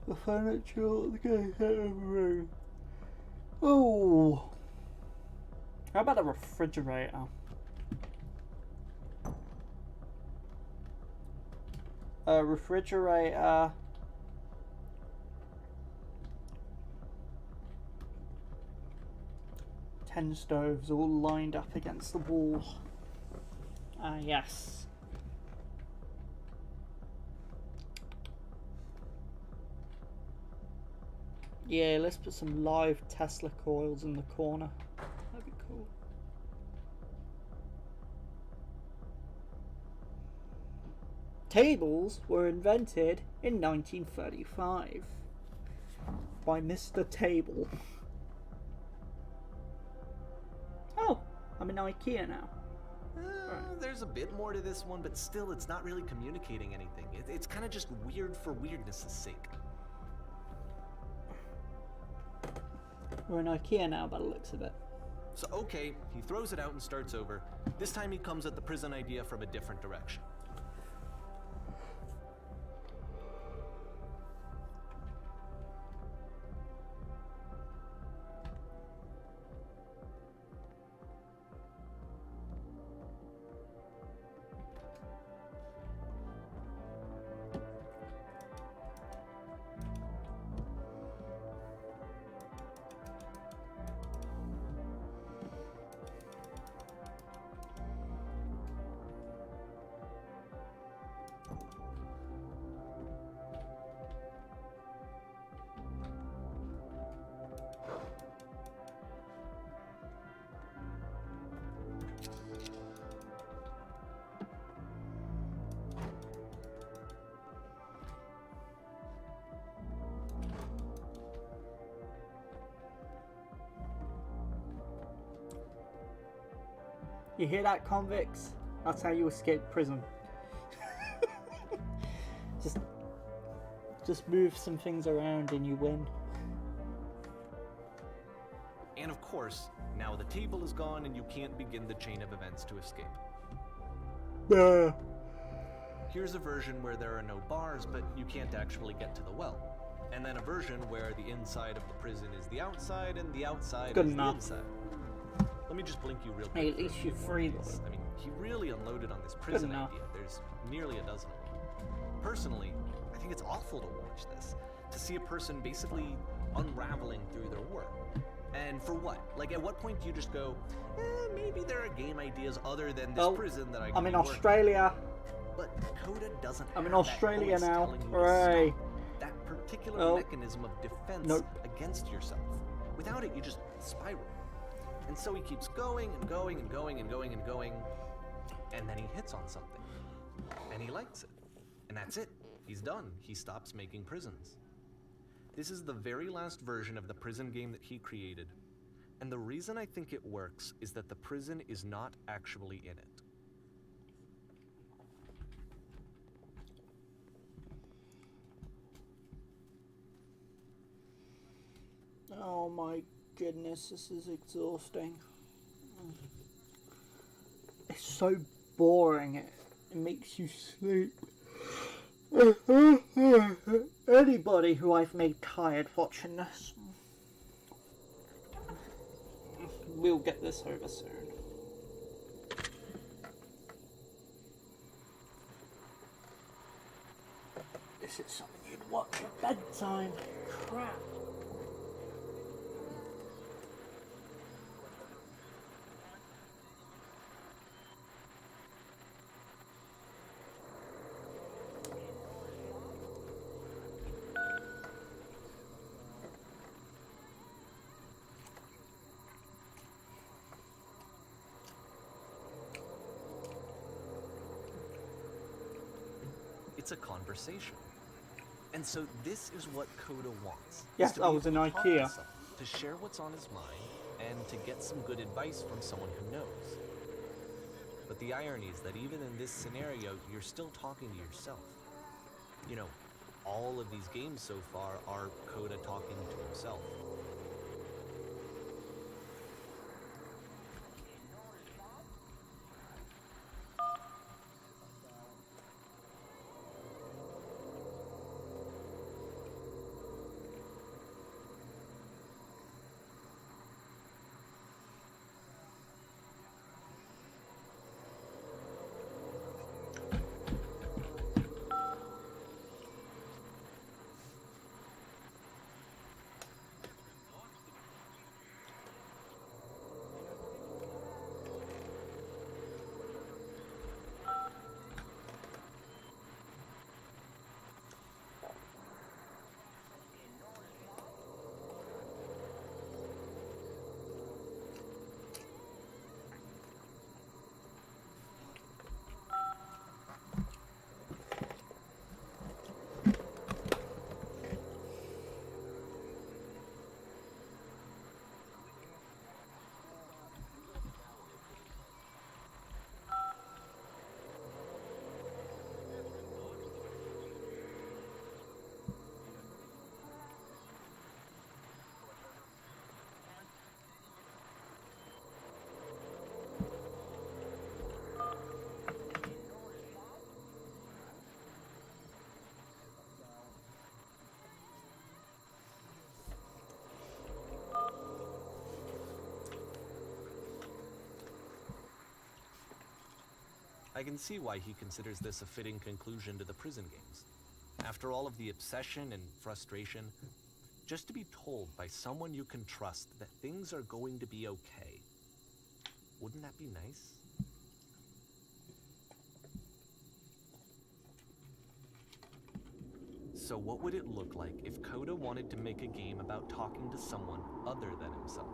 The furniture on the game room. Oh! How about a refrigerator? A refrigerator. Ten stoves all lined up against the wall. Ah, yes. Yeah, let's put some live Tesla coils in the corner. That'd be cool. Tables were invented in 1935 by Mr. Table. Oh, I'm in IKEA now. There's a bit more to this one, but still, it's not really communicating anything. It's kind of just weird for weirdness' sake. We're in IKEA now by the looks of it. So, okay, he throws it out and starts over. This time he comes at the prison idea from a different direction. You hear that, convicts? That's how you escape prison. just move some things around and you win. And of course, now the table is gone and you can't begin the chain of events to escape. Here's a version where there are no bars, but you can't actually get to the well. And then a version where the inside of the prison is the outside and the outside Good is enough. the inside. Let me just blink you real quick. Hey, at least you free them. I mean, he really unloaded on this prison enough. idea. There's nearly a dozen of them. Personally, I think it's awful to watch this. To see a person basically unraveling through their work. And for what? Like, at what point do you just go, maybe there are game ideas other than this prison that I can I'm in be working Australia. on. But Coda doesn't I'm in have that Australia voice now. telling you to Hooray. stop. That particular Nope. mechanism of defense Nope. against yourself. Without it, you just spiral. And so he keeps going and going and going and going and going, and then he hits on something. And he likes it. And that's it. He's done. He stops making prisons. This is the very last version of the prison game that he created. And the reason I think it works is that the prison is not actually in it. Oh my goodness, this is exhausting. It's so boring, it makes you sleep. Anybody who I've made tired watching this, we'll get this over soon. This is something you'd watch at bedtime. Crap. It's a conversation. And so this is what Coda wants. Yes, is to I be was able in to talk to IKEA. someone, to share what's on his mind, and to get some good advice from someone who knows. But the irony is that even in this scenario, you're still talking to yourself. You know, all of these games so far are Coda talking to himself. I can see why he considers this a fitting conclusion to the prison games. After all of the obsession and frustration, just to be told by someone you can trust that things are going to be okay, wouldn't that be nice? So what would it look like if Coda wanted to make a game about talking to someone other than himself?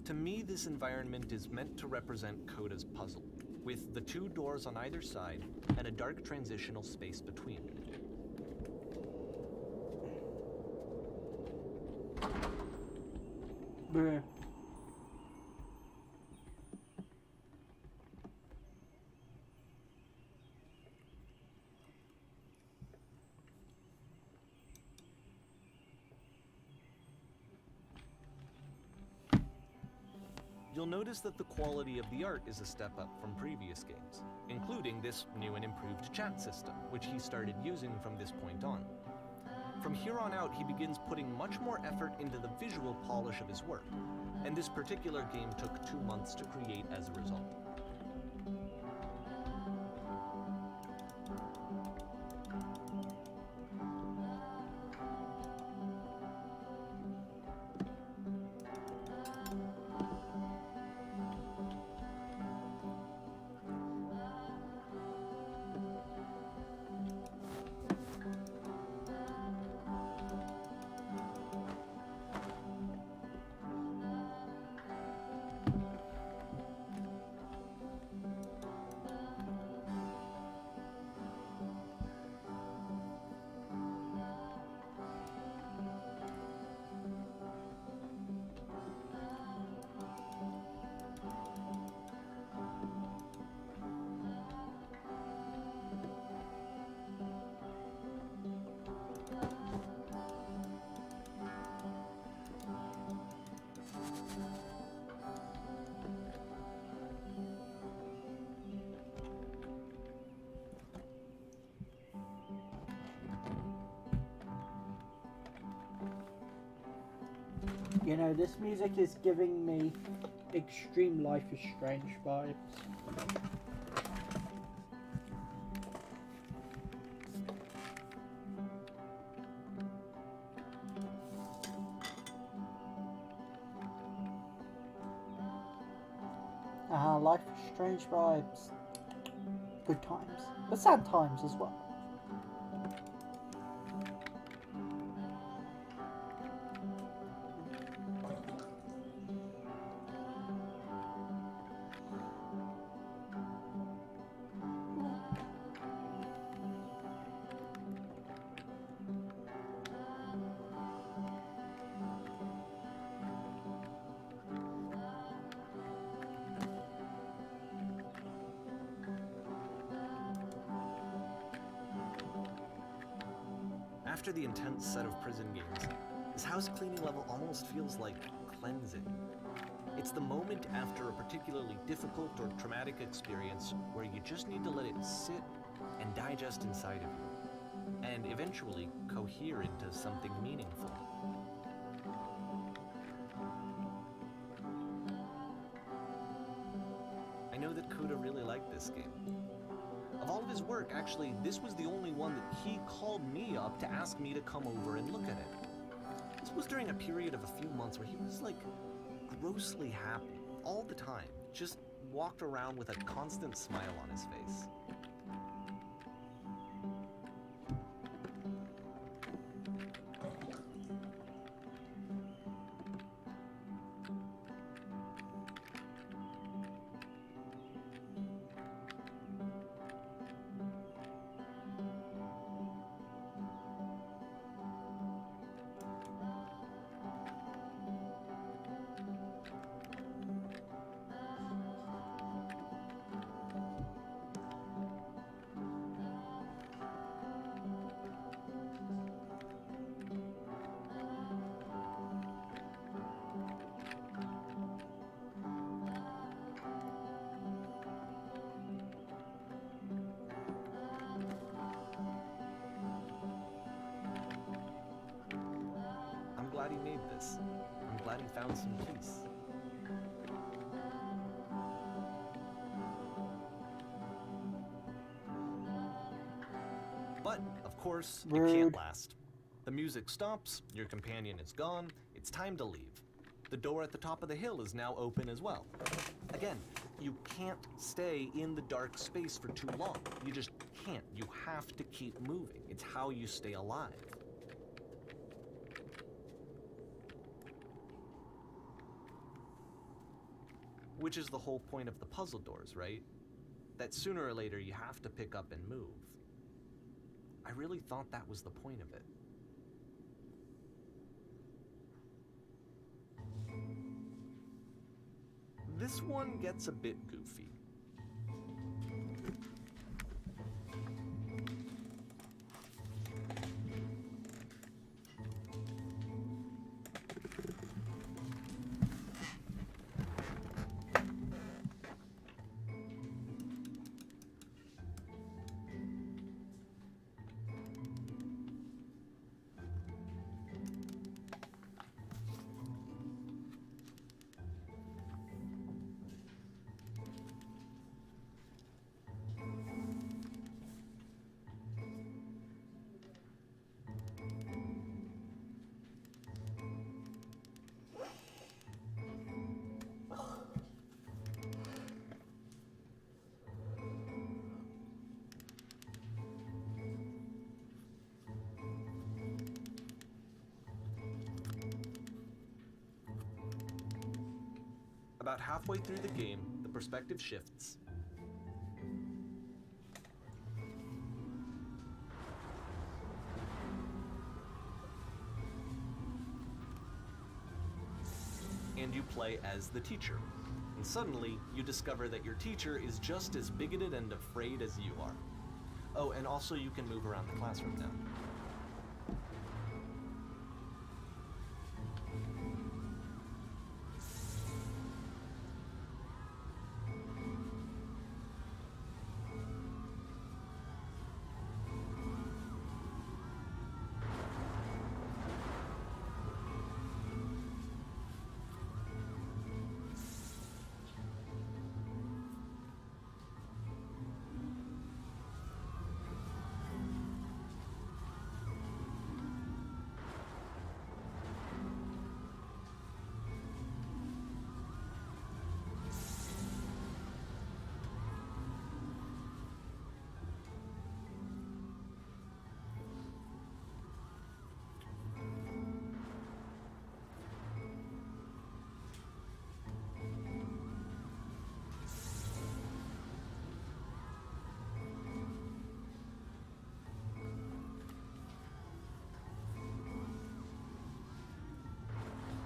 To me, this environment is meant to represent Coda's puzzle, with the two doors on either side and a dark transitional space between. Bruh. You'll notice that the quality of the art is a step up from previous games, including this new and improved chat system, which he started using from this point on. From here on out, he begins putting much more effort into the visual polish of his work, and this particular game took 2 months to create as a result. You know, this music is giving me extreme Life is Strange vibes. Life is Strange vibes. Good times. But sad times as well. After the intense set of prison games, this house cleaning level almost feels like cleansing. It's the moment after a particularly difficult or traumatic experience where you just need to let it sit and digest inside of you, and eventually cohere into something meaningful. I know that Coda really liked this game. Of all of his work, actually, this was the only one that he called me up to ask me to come over and look at it. This was during a period of a few months where he was like grossly happy all the time, just walked around with a constant smile on his face. I'm glad he made this. I'm glad he found some peace. But, of course, it Rude. can't last. The music stops, your companion is gone, it's time to leave. The door at the top of the hill is now open as well. Again, you can't stay in the dark space for too long. You just can't. You have to keep moving. It's how you stay alive. Which is the whole point of the puzzle doors, right? That sooner or later you have to pick up and move. I really thought that was the point of it. This one gets a bit goofy. About halfway through the game, the perspective shifts. And you play as the teacher. And suddenly, you discover that your teacher is just as bigoted and afraid as you are. Oh, and also you can move around the classroom now.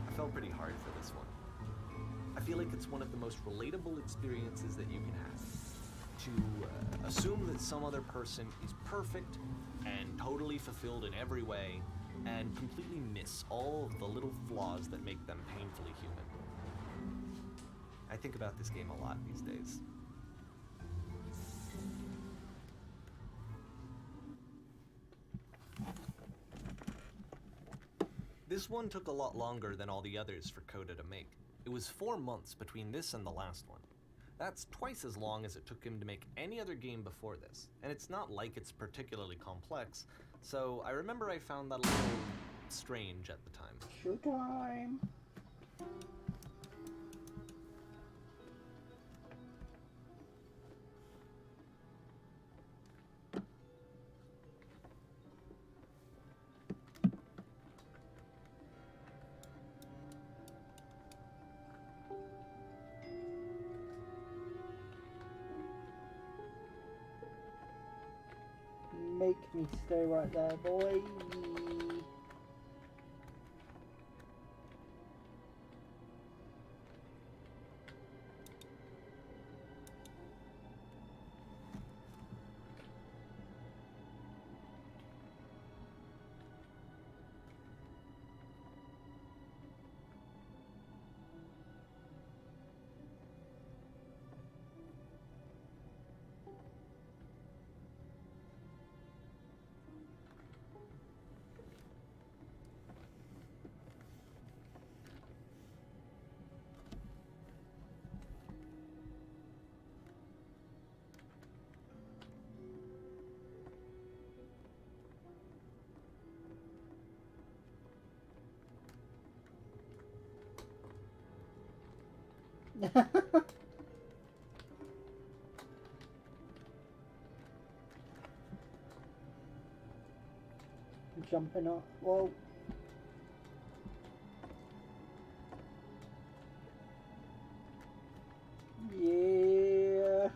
I fell pretty hard for this one. I feel like it's one of the most relatable experiences that you can have. to assume that some other person is perfect and totally fulfilled in every way, and completely miss all of the little flaws that make them painfully human. I think about this game a lot these days. This one took a lot longer than all the others for Coda to make. It was 4 months between this and the last one. That's twice as long as it took him to make any other game before this, and it's not like it's particularly complex, so I remember I found that a little strange at the time. Showtime! Make me stay right there, boy. Jumping up. Whoa. Yeah.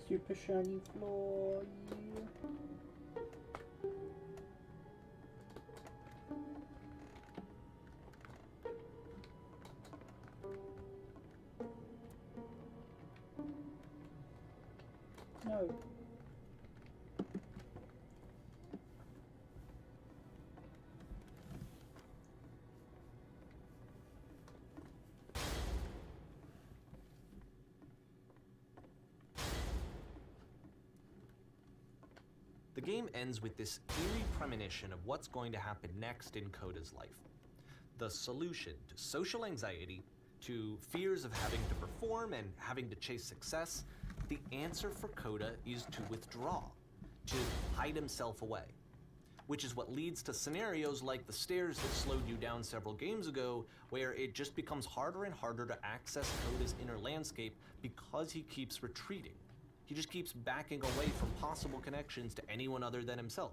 Super shiny floor, yeah. No. The game ends with this eerie premonition of what's going to happen next in Coda's life. The solution to social anxiety, to fears of having to perform and having to chase success, the answer for Coda is to withdraw, to hide himself away. Which is what leads to scenarios like the stairs that slowed you down several games ago, where it just becomes harder and harder to access Coda's inner landscape because he keeps retreating. He just keeps backing away from possible connections to anyone other than himself.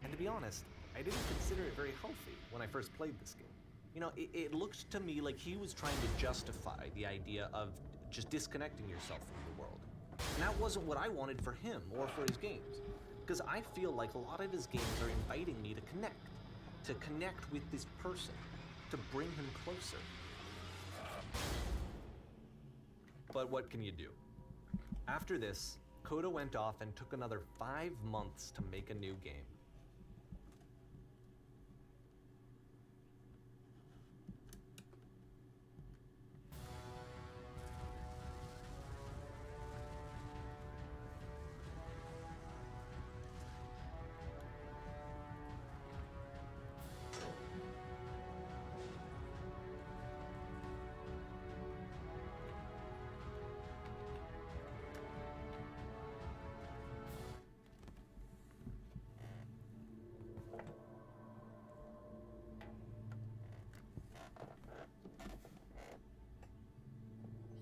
And to be honest, I didn't consider it very healthy when I first played this game. You know, it looked to me like he was trying to justify the idea of just disconnecting yourself from the world. And that wasn't what I wanted for him or for his games. Because I feel like a lot of his games are inviting me to connect with this person, to bring him closer. But what can you do? After this, Coda went off and took another 5 months to make a new game.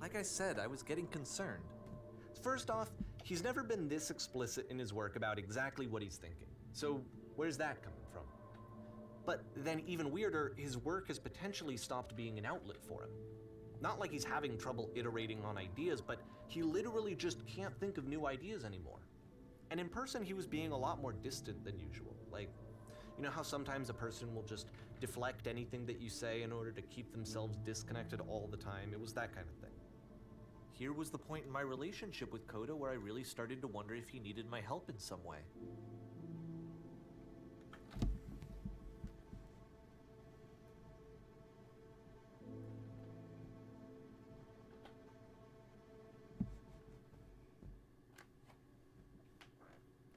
Like I said, I was getting concerned. First off, he's never been this explicit in his work about exactly what he's thinking. So where's that coming from? But then even weirder, his work has potentially stopped being an outlet for him. Not like he's having trouble iterating on ideas, but he literally just can't think of new ideas anymore. And in person, he was being a lot more distant than usual. Like, you know how sometimes a person will just deflect anything that you say in order to keep themselves disconnected all the time? It was that kind of thing. Here was the point in my relationship with Coda where I really started to wonder if he needed my help in some way.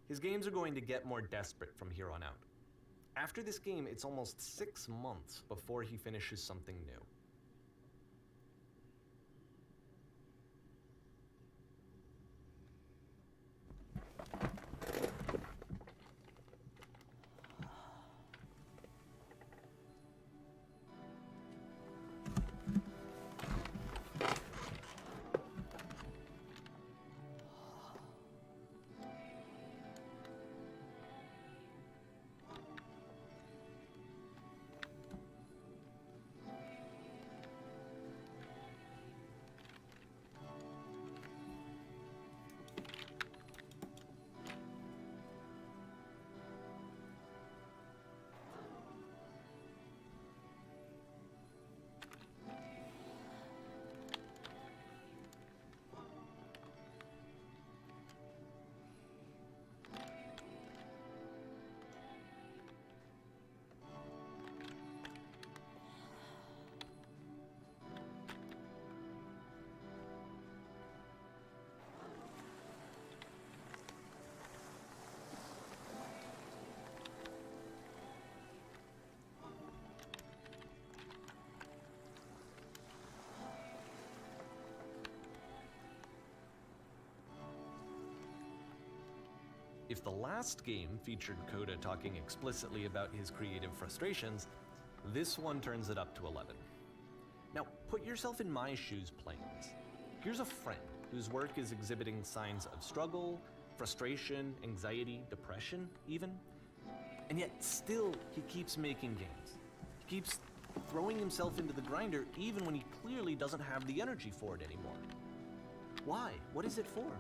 His games are going to get more desperate from here on out. After this game, it's almost 6 months before he finishes something new. If the last game featured Coda talking explicitly about his creative frustrations, this one turns it up to 11. Now, put yourself in my shoes playing this. Here's a friend whose work is exhibiting signs of struggle, frustration, anxiety, depression, even. And yet, still, he keeps making games. He keeps throwing himself into the grinder even when he clearly doesn't have the energy for it anymore. Why? What is it for?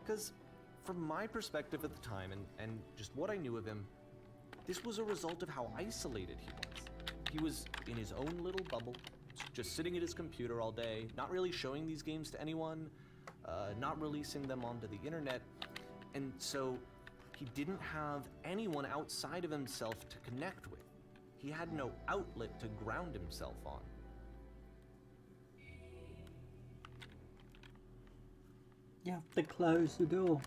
Because from my perspective at the time, and just what I knew of him, this was a result of how isolated he was. He was in his own little bubble, just sitting at his computer all day, not really showing these games to anyone, not releasing them onto the internet, and so he didn't have anyone outside of himself to connect with. He had no outlet to ground himself on. You have to close the door.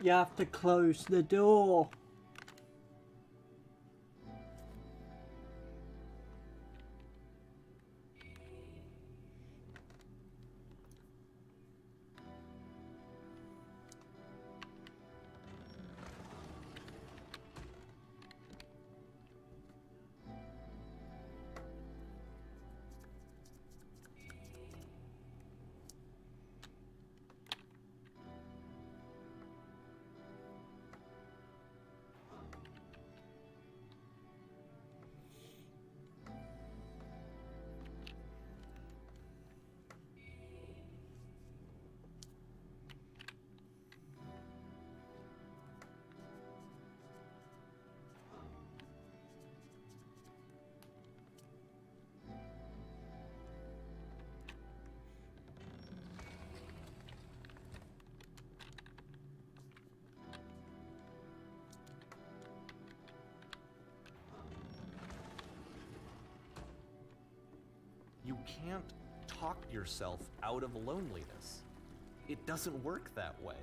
You have to close the door. You can't talk yourself out of loneliness. It doesn't work that way.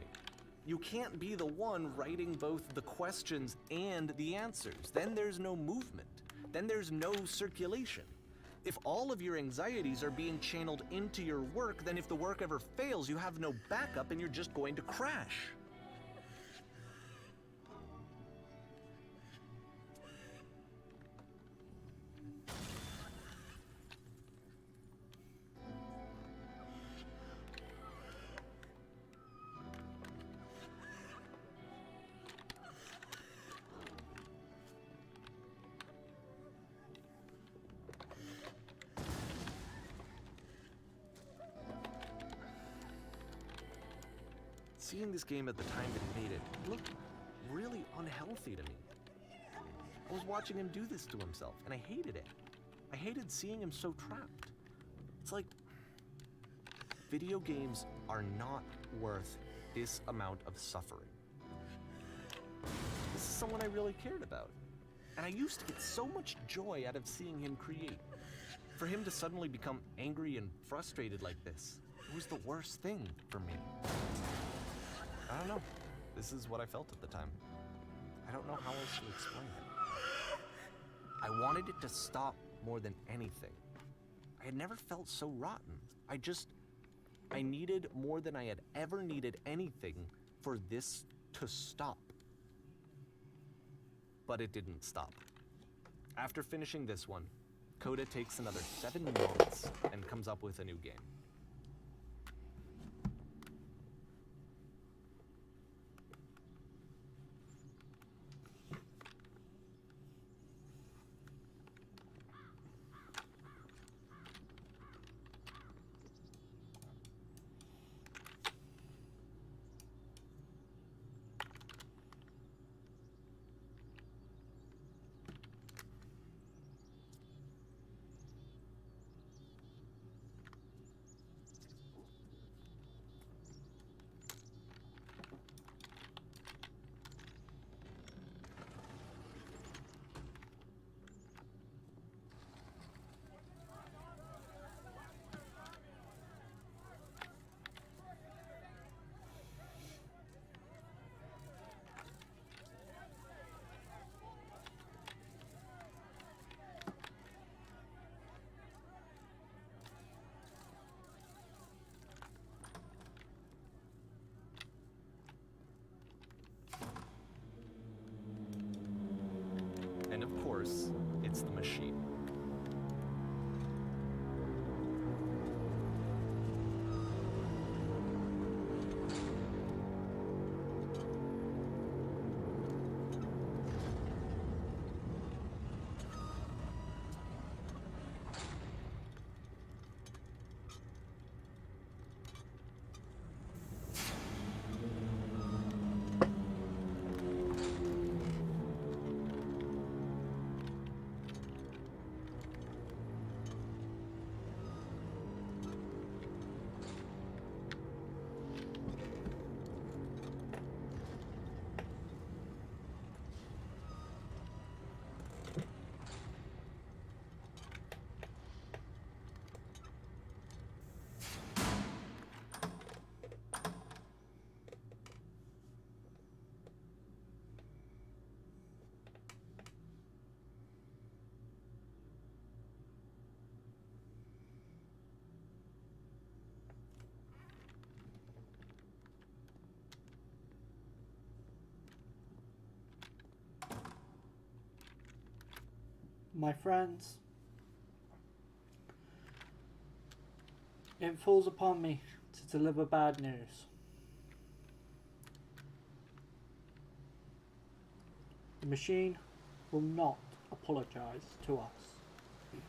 You can't be the one writing both the questions and the answers. Then there's no movement. Then there's no circulation. If all of your anxieties are being channeled into your work, then if the work ever fails, you have no backup and you're just going to crash. Seeing this game at the time that he made it looked really unhealthy to me. I was watching him do this to himself, and I hated it. I hated seeing him so trapped. It's like, video games are not worth this amount of suffering. This is someone I really cared about, and I used to get so much joy out of seeing him create. For him to suddenly become angry and frustrated like this, it was the worst thing for me. I don't know. This is what I felt at the time. I don't know how else to explain it. I wanted it to stop more than anything. I had never felt so rotten. I needed more than I had ever needed anything for this to stop. But it didn't stop. After finishing this one, Coda takes another 7 months and comes up with a new game. And of course, it's the machine. My friends, it falls upon me to deliver bad news. The machine will not apologize to us.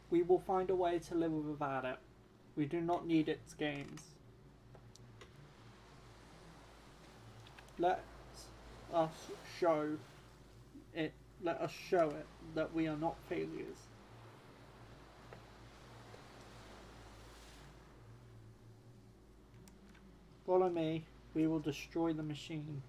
We will find a way to live without it. We do not need its games. Let us show it that we are not failures. Follow me, we will destroy the machine.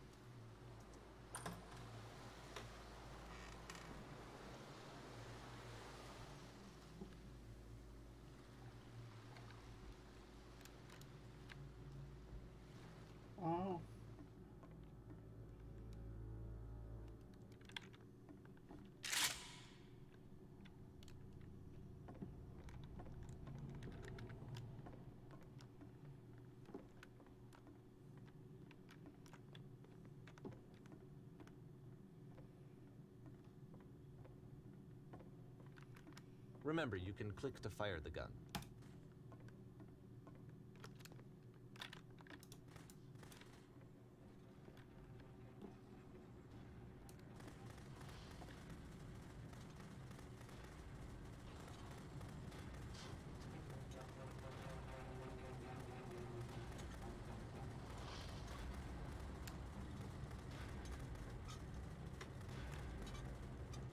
Remember, you can click to fire the gun.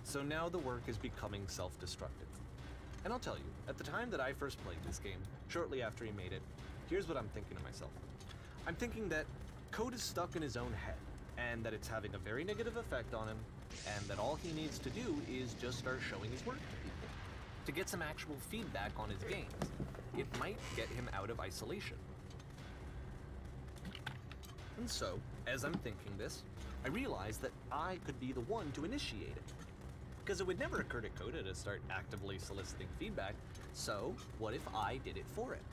So now the work is becoming self-destructive. And I'll tell you, at the time that I first played this game, shortly after he made it, here's what I'm thinking to myself. I'm thinking that Code is stuck in his own head, and that it's having a very negative effect on him, and that all he needs to do is just start showing his work to people, to get some actual feedback on his games. It might get him out of isolation. And so, as I'm thinking this, I realize that I could be the one to initiate it. Because it would never occur to Coda to start actively soliciting feedback, so what if I did it for him?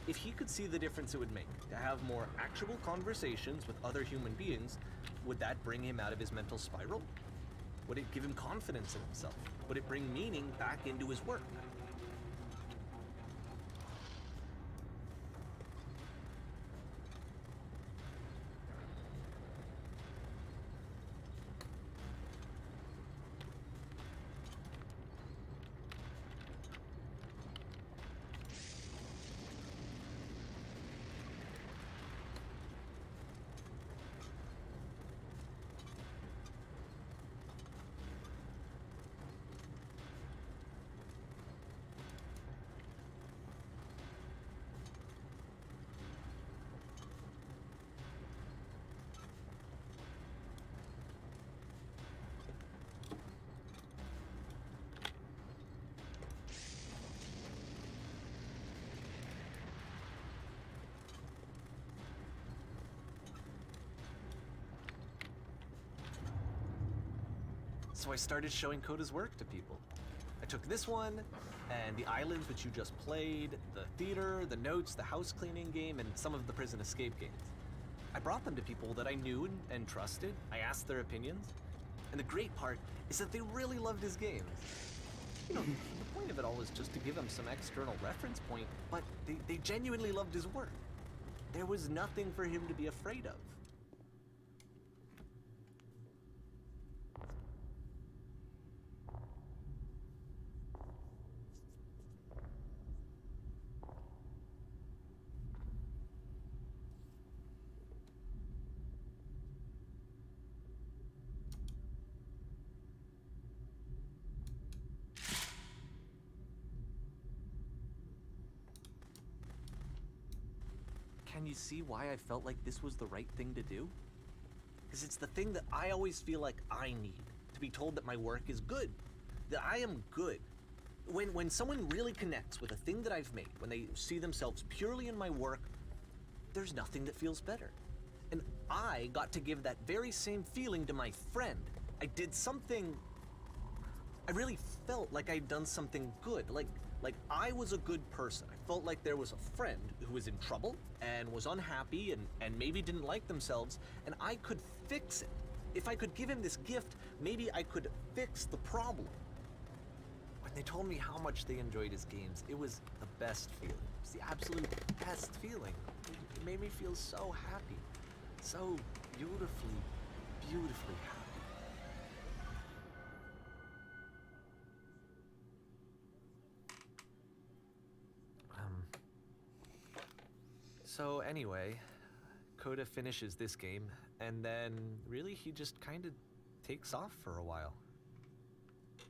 If he could see the difference it would make to have more actual conversations with other human beings, would that bring him out of his mental spiral? Would it give him confidence in himself? Would it bring meaning back into his work? So I started showing Coda's work to people. I took this one, and the islands which you just played, the theater, the notes, the house cleaning game, and some of the prison escape games. I brought them to people that I knew and trusted. I asked their opinions. And the great part is that they really loved his games. You know, the point of it all is just to give him some external reference point, but they genuinely loved his work. There was nothing for him to be afraid of. Can you see why I felt like this was the right thing to do? Because it's the thing that I always feel like I need, to be told that my work is good, that I am good. When someone really connects with a thing that I've made, when they see themselves purely in my work, there's nothing that feels better. And I got to give that very same feeling to my friend. I did something, I really felt like I'd done something good, like I was a good person. I felt like there was a friend who was in trouble and was unhappy and maybe didn't like themselves, and I could fix it. If I could give him this gift, maybe I could fix the problem. When they told me how much they enjoyed his games, it was the best feeling. It was the absolute best feeling. It made me feel so happy. So beautifully, beautifully happy. So anyway, Coda finishes this game, and then really he just kind of takes off for a while.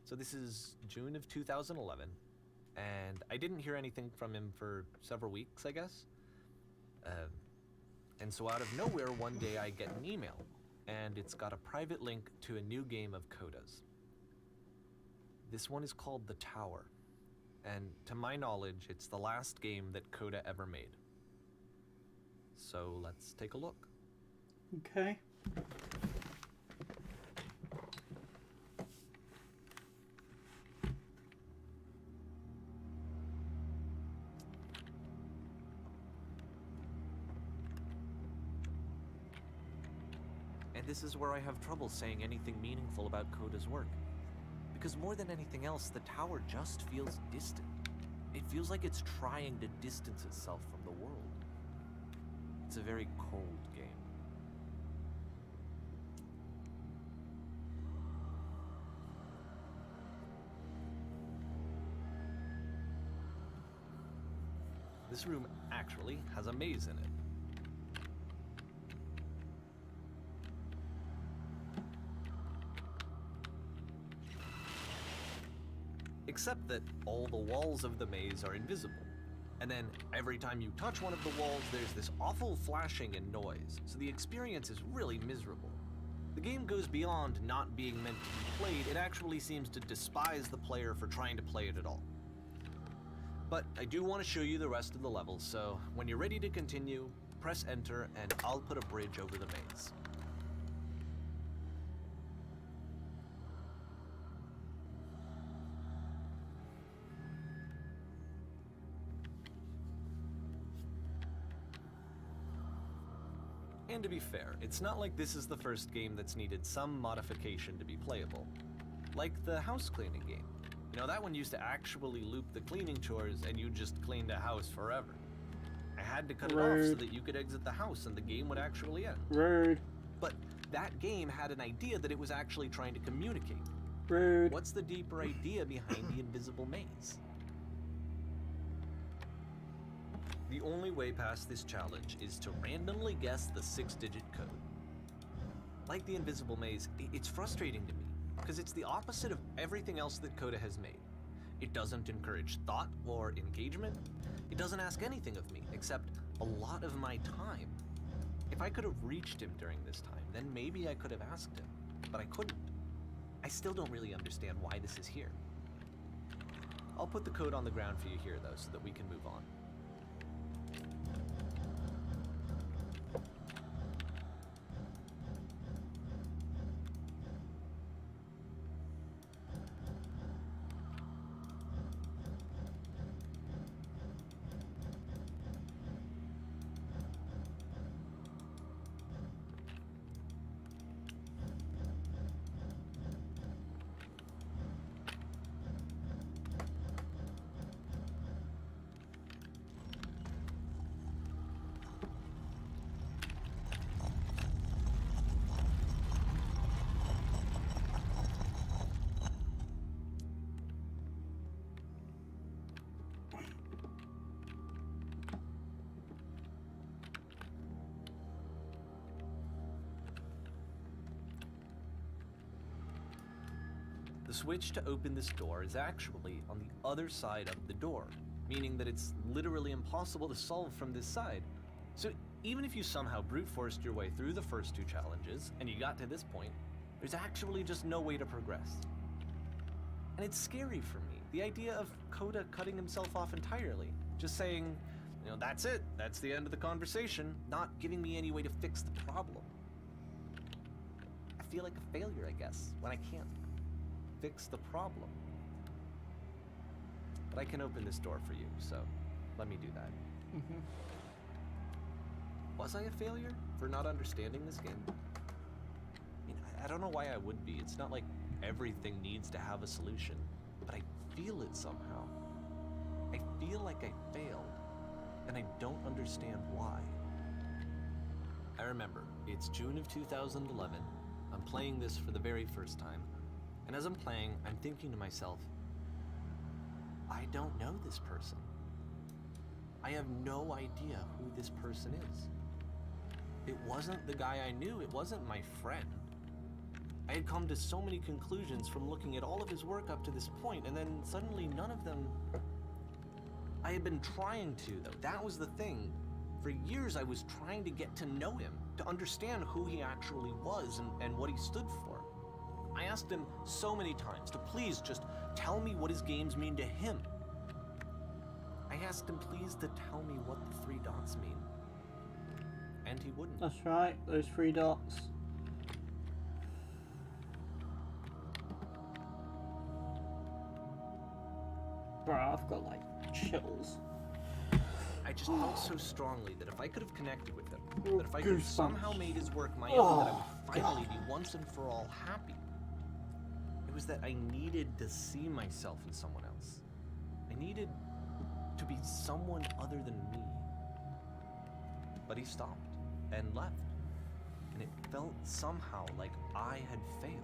So this is June of 2011, and I didn't hear anything from him for several weeks, I guess. And so out of nowhere, one day I get an email, and it's got a private link to a new game of Coda's. This one is called The Tower, and to my knowledge, it's the last game that Coda ever made. So let's take a look. Okay. And this is where I have trouble saying anything meaningful about Coda's work. Because more than anything else, the tower just feels distant. It feels like it's trying to distance itself from the world. It's a very cold game. This room actually has a maze in it. Except that all the walls of the maze are invisible. And then every time you touch one of the walls, there's this awful flashing and noise, so the experience is really miserable. The game goes beyond not being meant to be played, it actually seems to despise the player for trying to play it at all. But I do want to show you the rest of the levels, so when you're ready to continue, press enter and I'll put a bridge over the maze. And to be fair, it's not like this is the first game that's needed some modification to be playable. Like the house cleaning game. You know, that one used to actually loop the cleaning chores and you just cleaned a house forever. I had to cut it off so that you could exit the house and the game would actually end. Rude. But that game had an idea that it was actually trying to communicate. Rude. What's the deeper idea behind the invisible maze? The only way past this challenge is to randomly guess the 6-digit code. Like the invisible maze, it's frustrating to me, because it's the opposite of everything else that Coda has made. It doesn't encourage thought or engagement. It doesn't ask anything of me, except a lot of my time. If I could have reached him during this time, then maybe I could have asked him, but I couldn't. I still don't really understand why this is here. I'll put the code on the ground for you here, though, so that we can move on. The switch to open this door is actually on the other side of the door, meaning that it's literally impossible to solve from this side. So even if you somehow brute forced your way through the first 2 challenges and you got to this point, there's actually just no way to progress. And it's scary for me, the idea of Coda cutting himself off entirely, just saying, you know, that's it, that's the end of the conversation, not giving me any way to fix the problem. I feel like a failure, I guess, when I can't fix the problem. But I can open this door for you, so let me do that. Was I a failure for not understanding this game? I mean, I don't know why I would be. It's not like everything needs to have a solution, but I feel it somehow. I feel like I failed, and I don't understand why. I remember, it's June of 2011. I'm playing this for the very first time. And as I'm playing, I'm thinking to myself, I don't know this person. I have no idea who this person is. It wasn't the guy I knew, it wasn't my friend. I had come to so many conclusions from looking at all of his work up to this point, and then suddenly none of them... I had been trying to, though. That was the thing. For years I was trying to get to know him, to understand who he actually was and what he stood for. I asked him so many times to please just tell me what his games mean to him. I asked him please to tell me what the 3 dots mean. And he wouldn't. That's right, those 3 dots. Bro, I've got like chills. I just felt so strongly that if I could have connected with him, that if I could have Goosebumps. somehow made his work my own, that I would finally be once and for all happy. It was that I needed to see myself in someone else. I needed to be someone other than me. But he stopped and left. And it felt somehow like I had failed.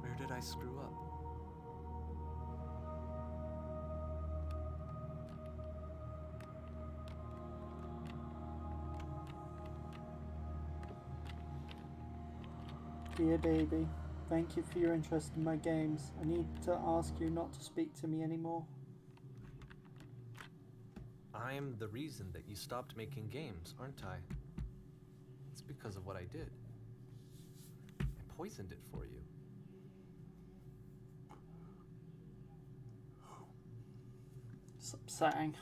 Where did I screw up? Dear Davy, thank you for your interest in my games. I need to ask you not to speak to me anymore. I'm the reason that you stopped making games, aren't I? It's because of what I did. I poisoned it for you. It's upsetting.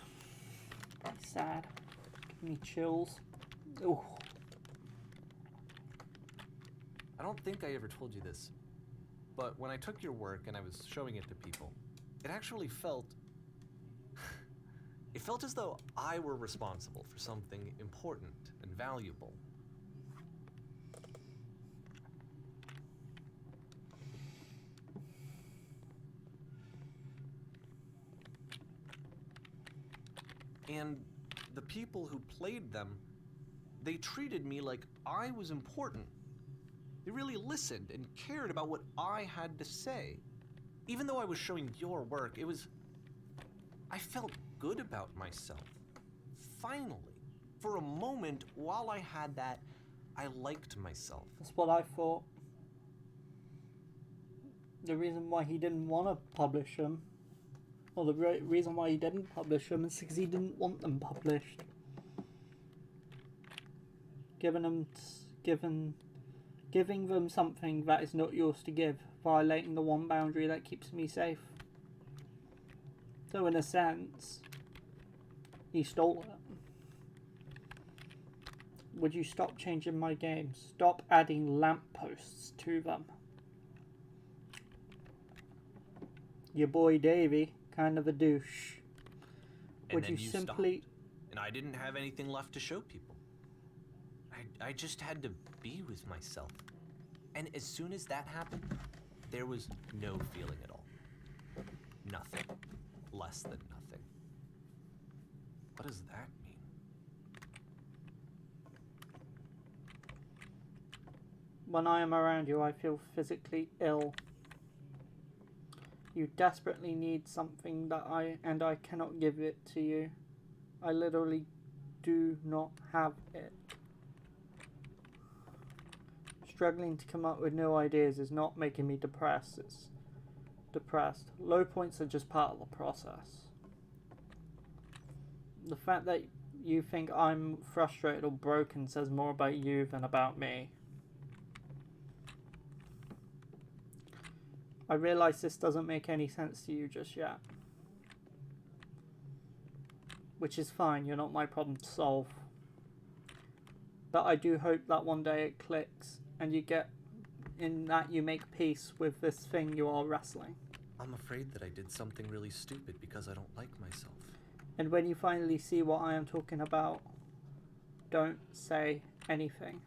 Sad. Give me chills. Ooh. I don't think I ever told you this, but when I took your work and I was showing it to people, it actually felt... it felt as though I were responsible for something important and valuable. And the people who played them, they treated me like I was important. They really listened and cared about what I had to say. Even though I was showing your work, I felt good about myself. Finally. For a moment, while I had that, I liked myself. That's what I thought. The reason why he didn't want to publish them, or the reason why he didn't publish them, is because he didn't want them published. Giving them something that is not yours to give, violating the one boundary that keeps me safe. So in a sense, he stole it. Would you stop changing my games? Stop adding lampposts to them. Your boy Davy, kind of a douche. Would you simply... stopped, and I didn't have anything left to show people. I just had to be with myself. And as soon as that happened, there was no feeling at all. Nothing. Less than nothing. What does that mean? When I am around you, I feel physically ill. You desperately need something that I cannot give it to you. I literally do not have it. Struggling to come up with new ideas is not making me depressed. It's depressed. Low points are just part of the process. The fact that you think I'm frustrated or broken says more about you than about me. I realise this doesn't make any sense to you just yet. Which is fine, you're not my problem to solve. But I do hope that one day it clicks and you make peace with this thing you are wrestling. I'm afraid that I did something really stupid because I don't like myself. And when you finally see what I am talking about, don't say anything.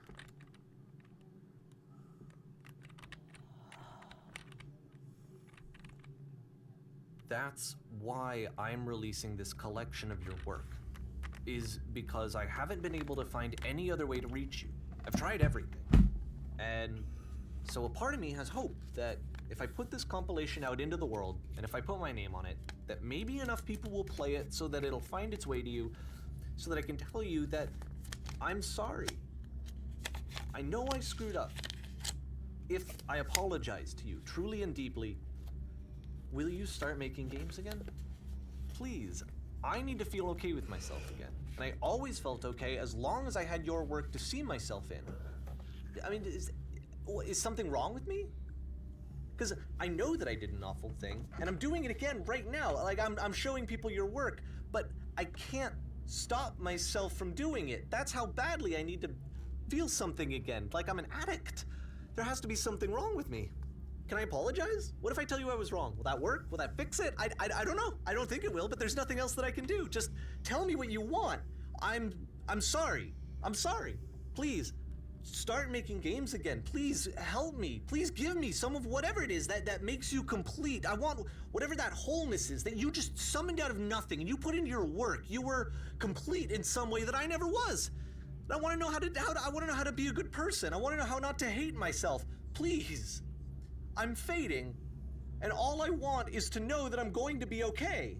That's why I'm releasing this collection of your work, is because I haven't been able to find any other way to reach you. I've tried everything. And so a part of me has hope that if I put this compilation out into the world, and if I put my name on it, that maybe enough people will play it so that it'll find its way to you, so that I can tell you that I'm sorry. I know I screwed up. If I apologize to you truly and deeply, will you start making games again? Please, I need to feel okay with myself again. And I always felt okay as long as I had your work to see myself in. I mean, is something wrong with me? Because I know that I did an awful thing, and I'm doing it again right now. Like, I'm showing people your work, but I can't stop myself from doing it. That's how badly I need to feel something again, like I'm an addict. There has to be something wrong with me. Can I apologize? What if I tell you I was wrong? Will that work? Will that fix it? I don't know. I don't think it will, but there's nothing else that I can do. Just tell me what you want. I'm sorry. I'm sorry. Please, start making games again. Please help me. Please give me some of whatever it is that makes you complete. I want whatever that wholeness is that you just summoned out of nothing and you put into your work. You were complete in some way that I never was. I want to know I want to know how to be a good person. I want to know how not to hate myself. Please. I'm fading, and all I want is to know that I'm going to be okay.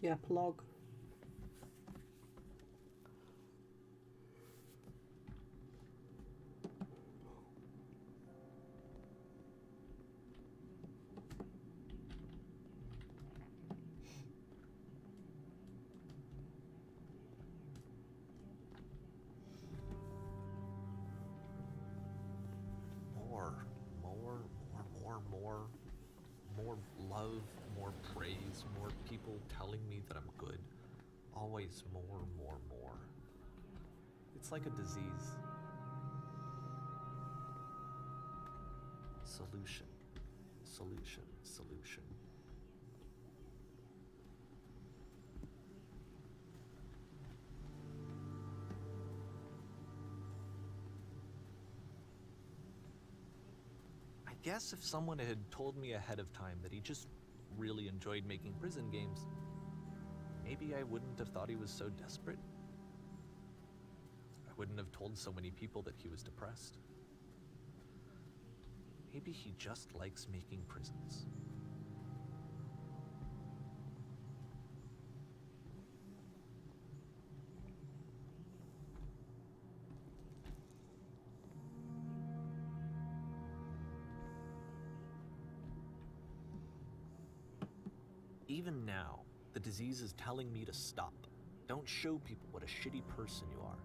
The epilogue. More love, more praise, more people telling me that I'm good. Always more. It's like a disease. Solution. I guess if someone had told me ahead of time that he just really enjoyed making prison games, maybe I wouldn't have thought he was so desperate. I wouldn't have told so many people that he was depressed. Maybe he just likes making prisons. Even now, the disease is telling me to stop. Don't show people what a shitty person you are.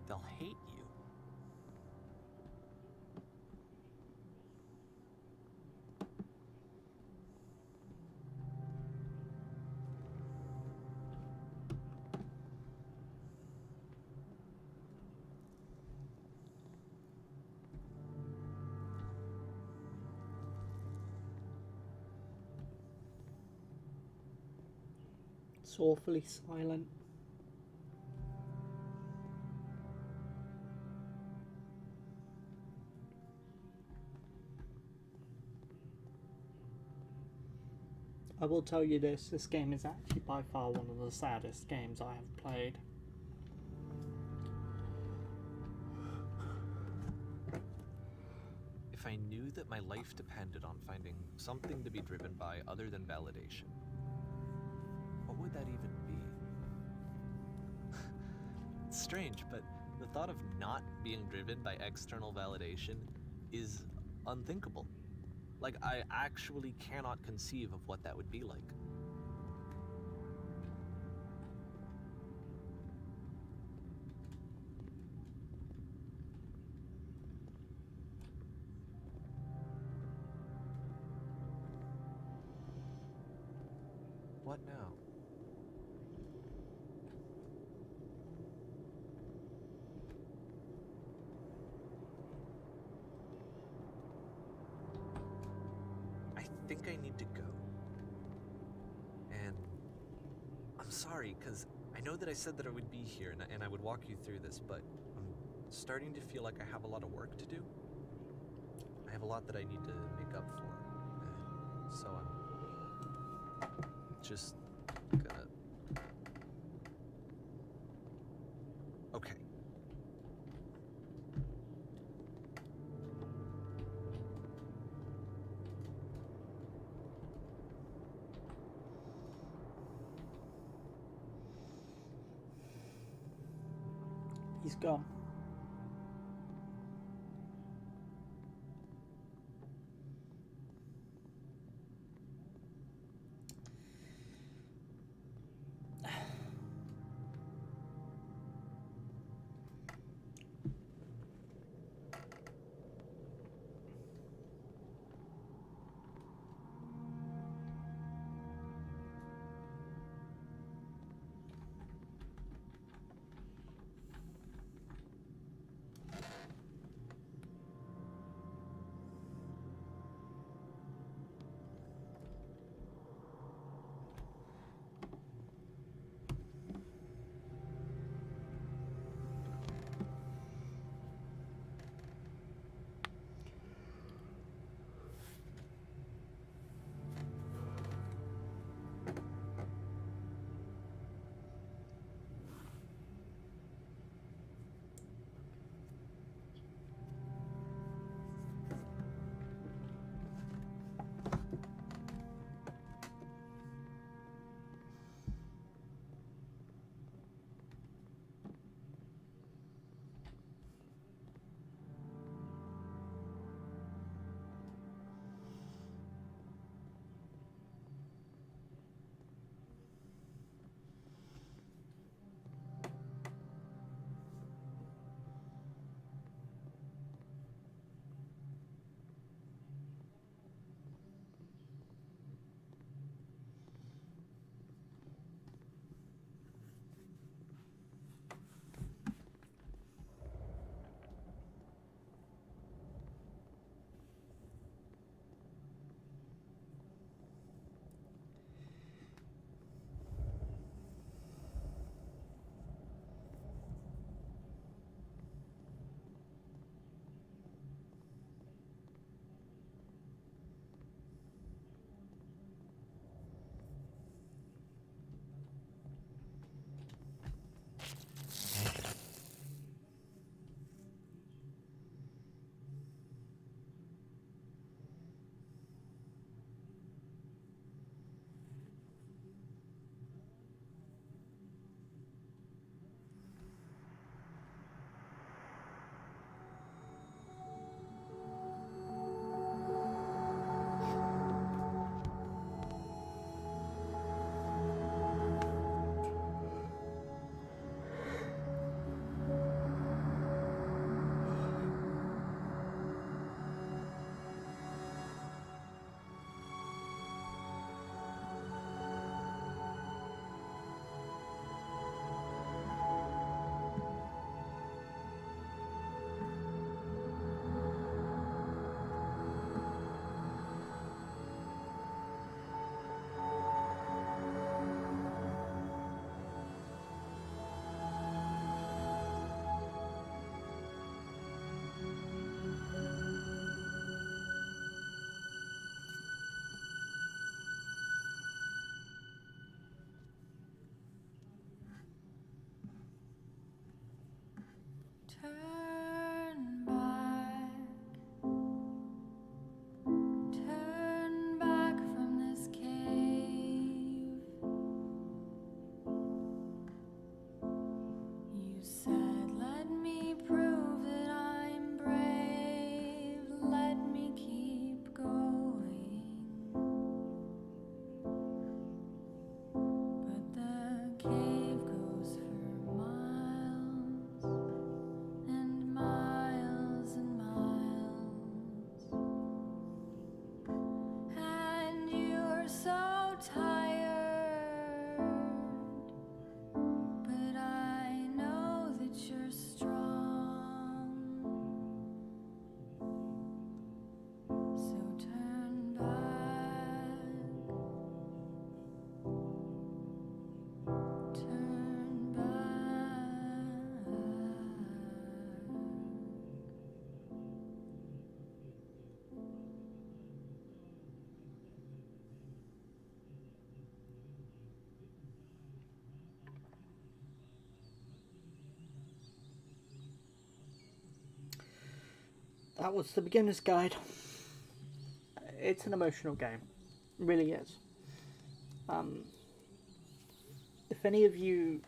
They'll hate you. It's awfully silent. I will tell you this game is actually by far one of the saddest games I have played. If I knew that my life depended on finding something to be driven by other than validation, what would that even be? It's strange, but the thought of not being driven by external validation is unthinkable. Like, I actually cannot conceive of what that would be like. What now? I think I need to go. And I'm sorry, because I know that I said that I would be here and I would walk you through this, but I'm starting to feel like I have a lot of work to do. I have a lot that I need to make up for. And so I'm just gonna... Okay. He's gone. Turn back from this cave. You said, let me prove that I'm brave. Let me keep going. But the cave goes for miles and miles and miles. And you're so tired. But I know that you're strong. So turn back. Turn back. That was the beginner's guide. It's an emotional game, it really is. If any of you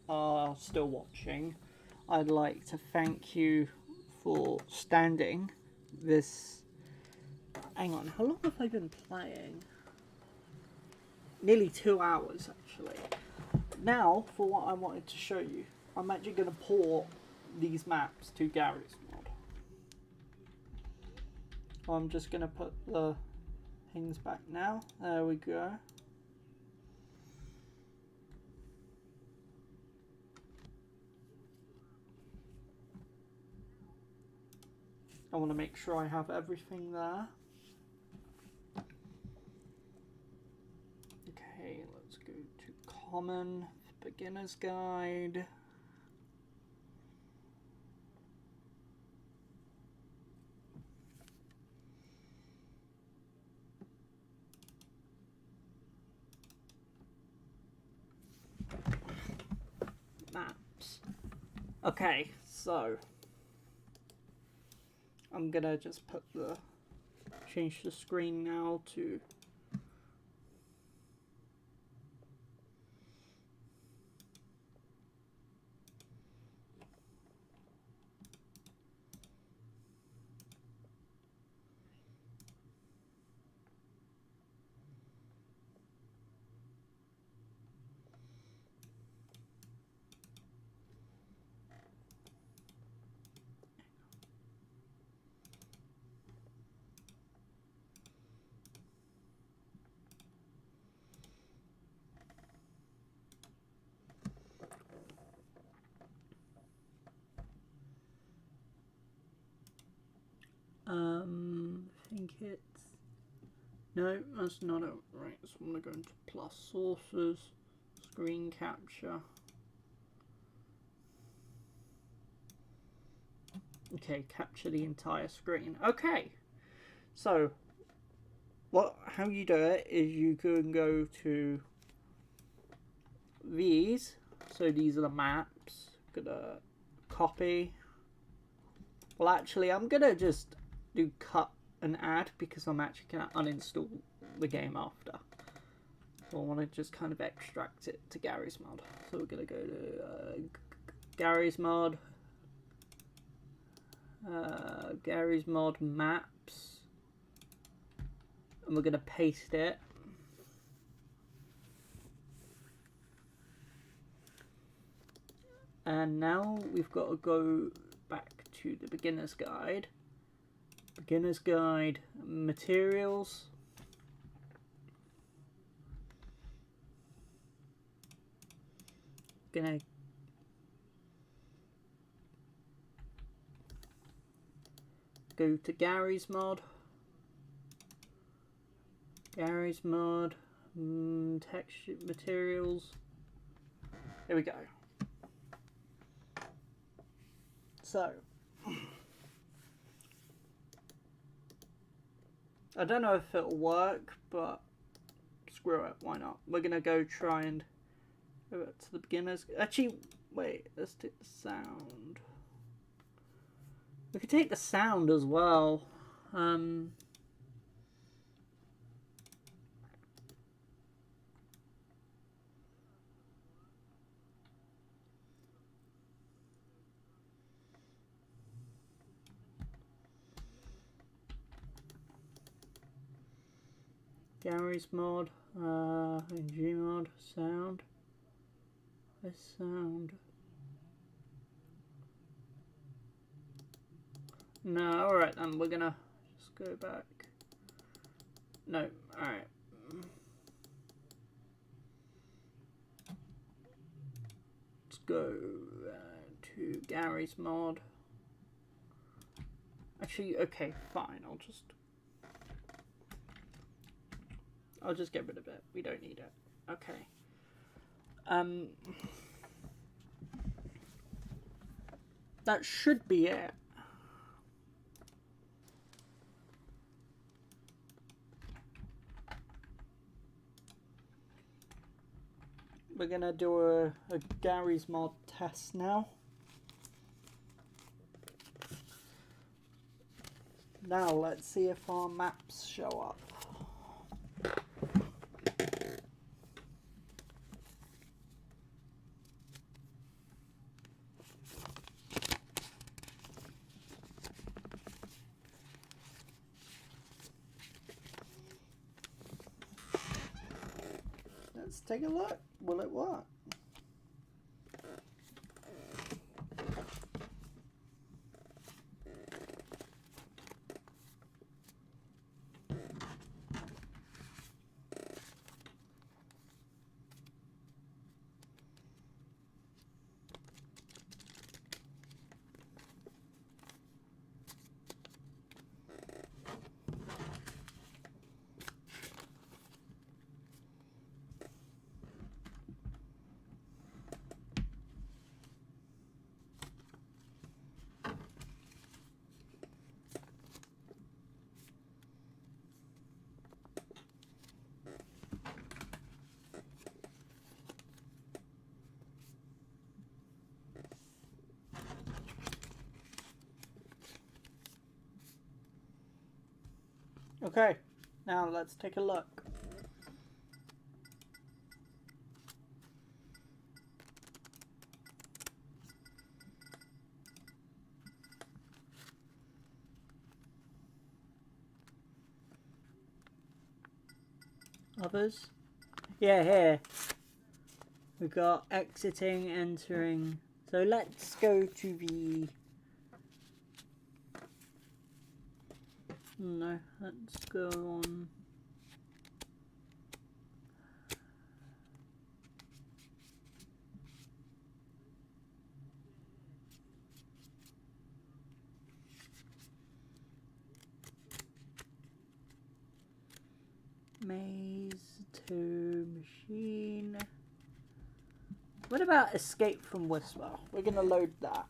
are still watching, I'd like to thank you for standing this. Hang on, how long have I been playing? Nearly 2 hours, actually. Now, for what I wanted to show you, I'm actually going to port these maps to Garry's Mod. I'm just going to put the things back now. There we go. I want to make sure I have everything there. Okay, let's go to common, beginner's guide. Maps. Okay, so I'm gonna just change the screen now to I think it's, no, that's not it. Right, so I'm gonna go into plus sources, screen capture. Okay, capture the entire screen. Okay, so how you do it is you can go to these. So these are the maps. Gonna copy. Well, actually, I'm gonna just do cut and add because I'm actually gonna uninstall the game after. So I want to just kind of extract it to Garry's Mod. So we're gonna go to Garry's Mod. Garry's Mod maps, and we're going to paste it. And now we've got to go back to the beginner's guide. Beginner's guide, materials. Gonna go to Garry's Mod. Garry's Mod, texture, materials. There we go. So, I don't know if it'll work, but screw it, why not? We're gonna go try and go back to the beginners. Actually, wait, let's do the sound. We could take the sound as well. Gary's mod, G mod, sound. This sound. No, alright then, we're gonna just go back. No, alright. Let's go to Gary's mod. Actually, okay, fine, I'll just get rid of it. We don't need it. Okay. That should be it. We're gonna do a Gary's mod test now. Now let's see if our maps show up. Let's take a look. Will it work? Okay, now let's take a look. Others? Yeah, here. We've got exiting, entering. So let's go to the... No, let's go on. Maze to machine. What about escape from Whisper? We're gonna load that.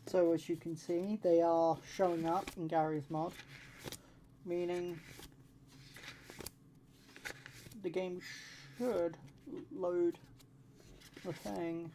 So as you can see, they are showing up in Gary's mod, meaning the game should load the thing.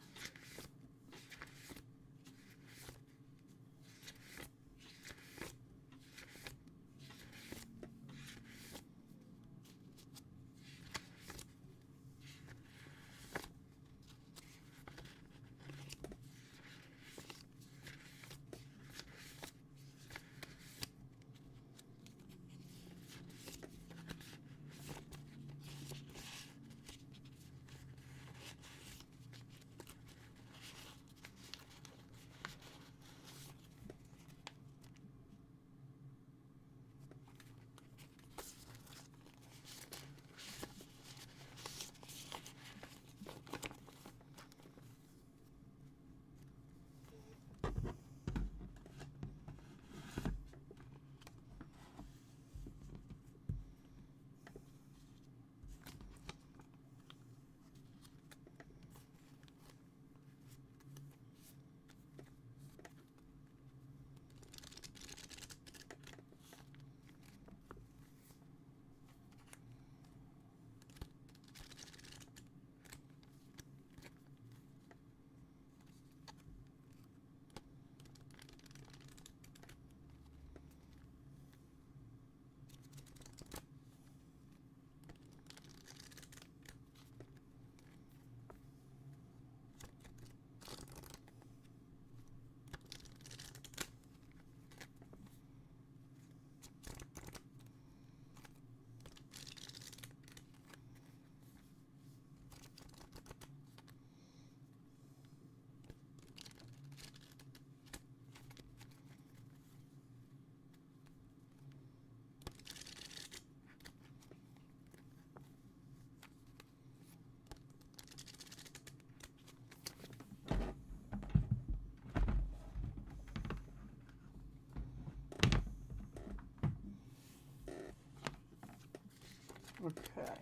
Okay.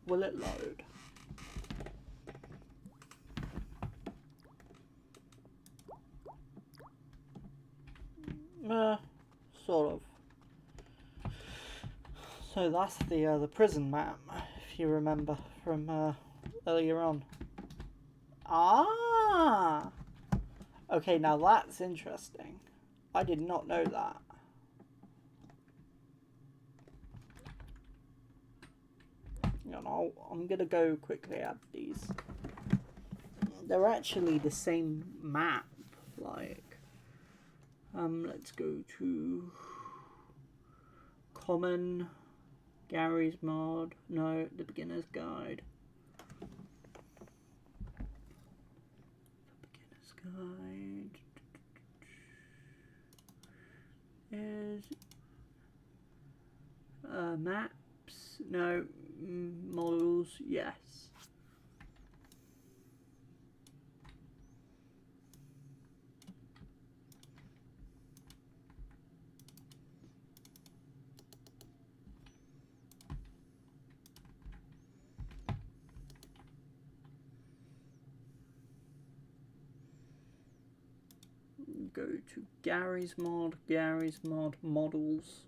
Will it load? Sort of. So that's the prison map, if you remember from earlier on. Ah! Okay, now that's interesting. I did not know that. You know, I'm gonna go quickly add these. They're actually the same map, like. Let's go to Common, Gary's Mod, no, the Beginner's Guide. The Beginner's Guide is maps, no, models, yes. Go to Gary's Mod models.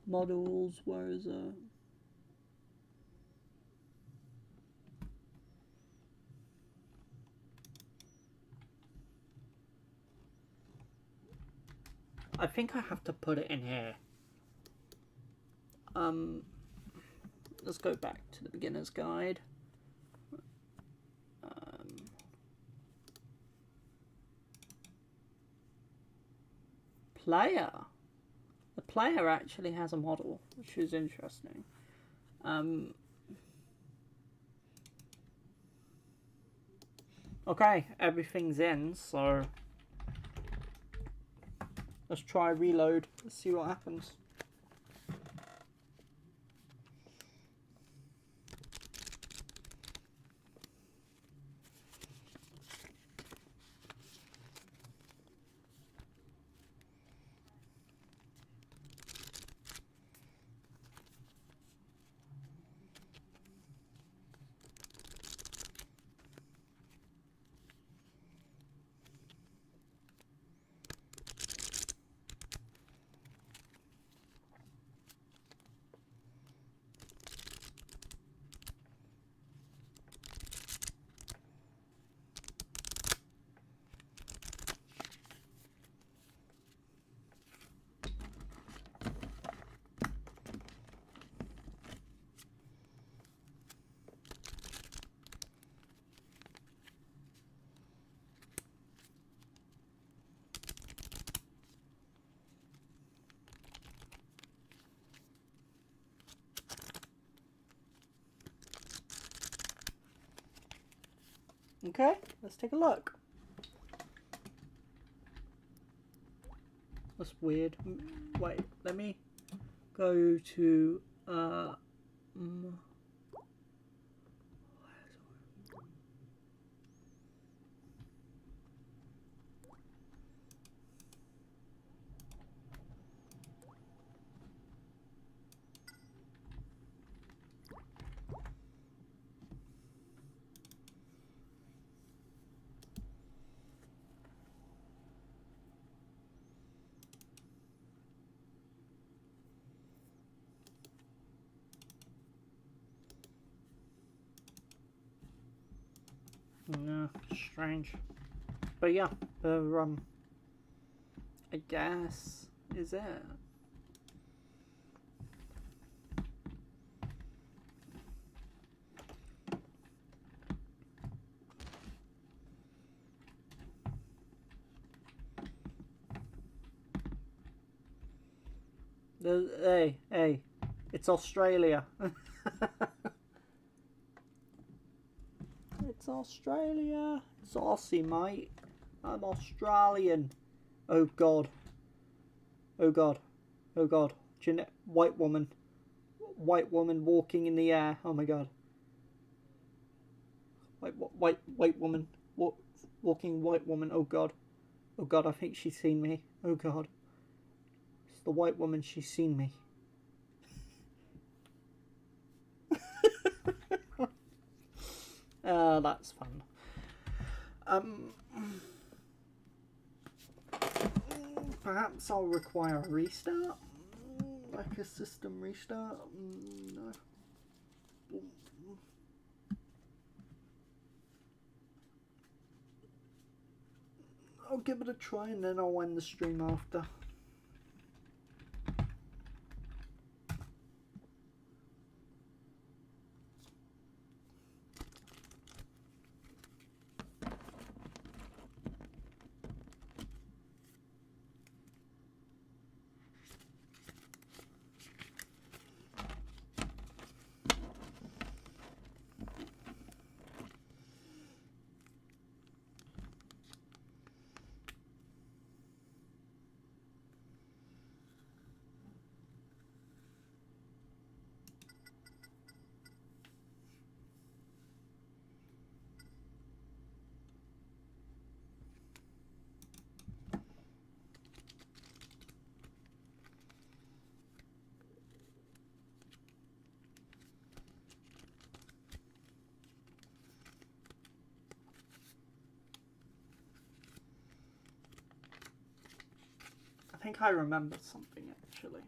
Models, where is it? I think I have to put it in here. Let's go back to the Beginner's Guide. Player. The player actually has a model, which is interesting. Okay, everything's in, so let's try reload. Let's see what happens. Okay, let's take a look. That's weird. Wait, let me go to no, strange. But yeah, I guess is it. Hey, it's Australia. It's Australia. It's Aussie, mate. I'm Australian. Oh God. Oh god. Oh god. White woman. White woman walking in the air. Oh my god. White woman. Walking white woman. Oh god. Oh god, I think she's seen me. Oh god. It's the white woman, she's seen me. That's fun. Perhaps I'll require a restart? Like a system restart? No. I'll give it a try and then I'll end the stream after. I think I remember something actually.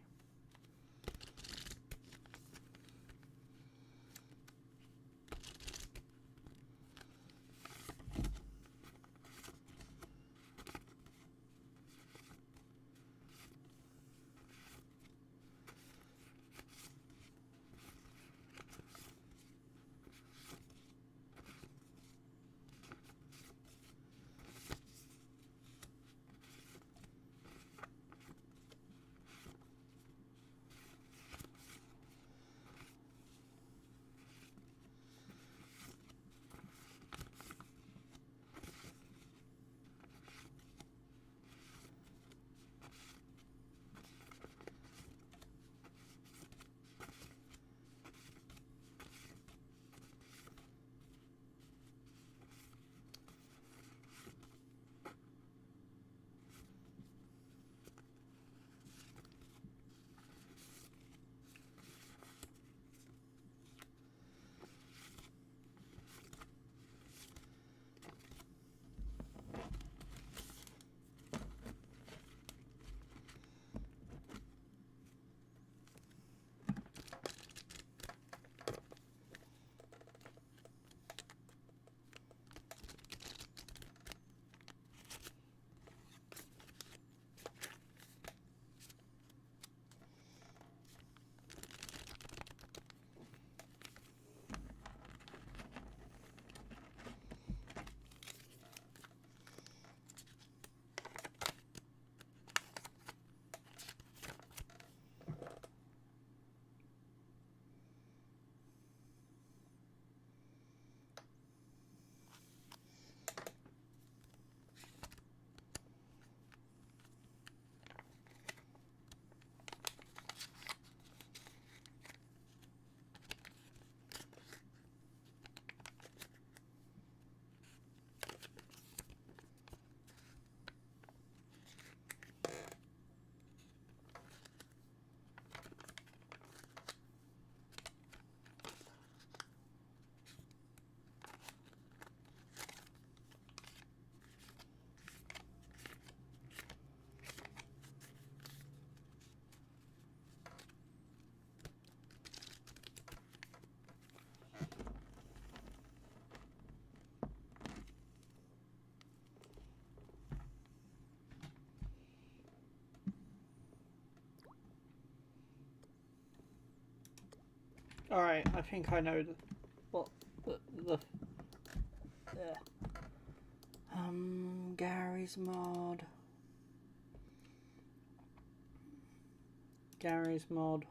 Alright, I think I know what the Gary's mod. Gary's mod.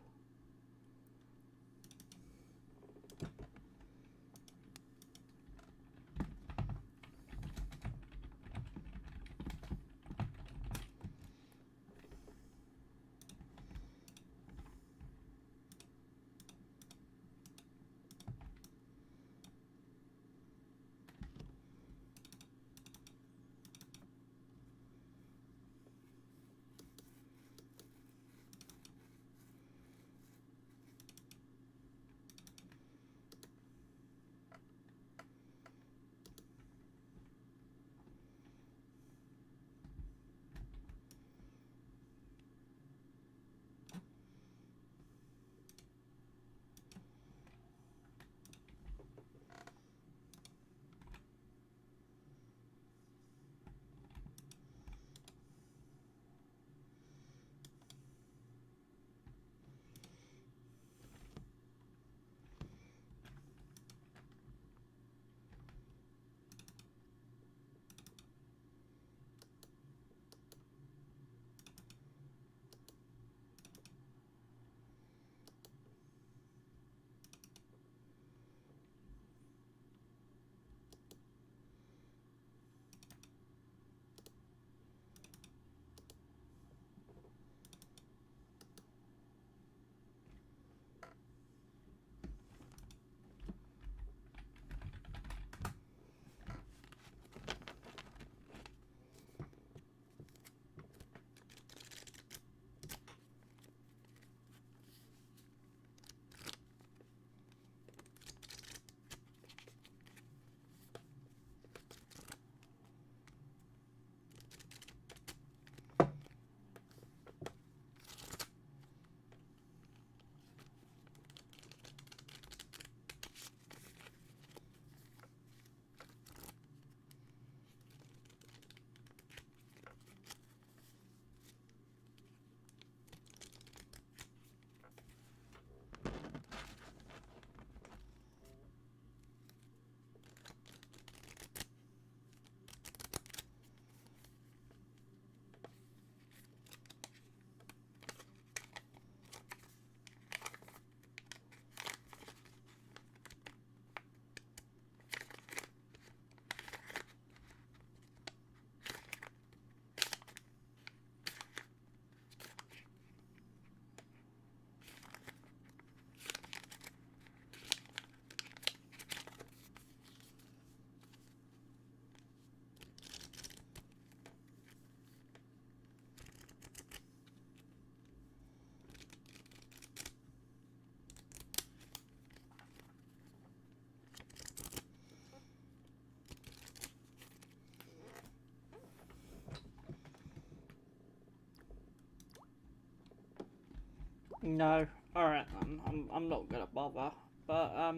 No. Alright, I'm not gonna bother. But,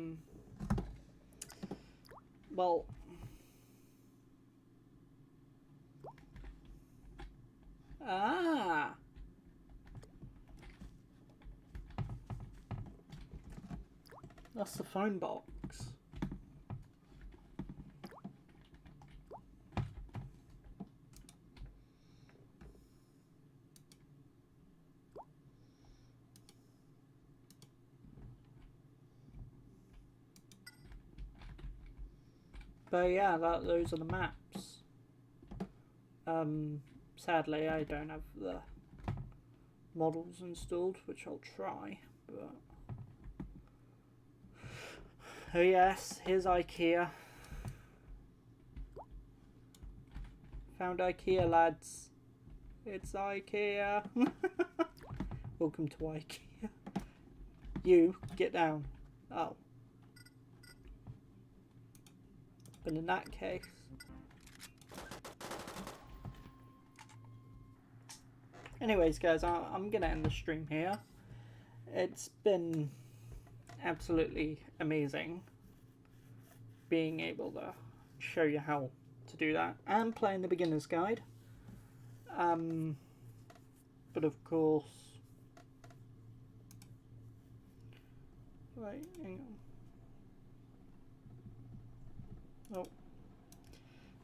well... Ah! That's the phone box. But yeah, those are the maps. Sadly, I don't have the models installed, which I'll try. But oh yes, here's IKEA. Found IKEA, lads. It's IKEA. Welcome to IKEA. You get down. Oh. But in that case, anyways guys, I'm gonna end the stream here. It's been absolutely amazing being able to show you how to do that and playing the beginner's guide. But of course, wait, hang on. Oh,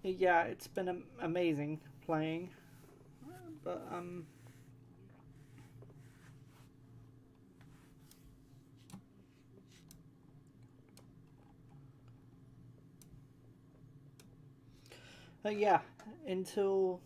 yeah, it's been amazing playing, but yeah, until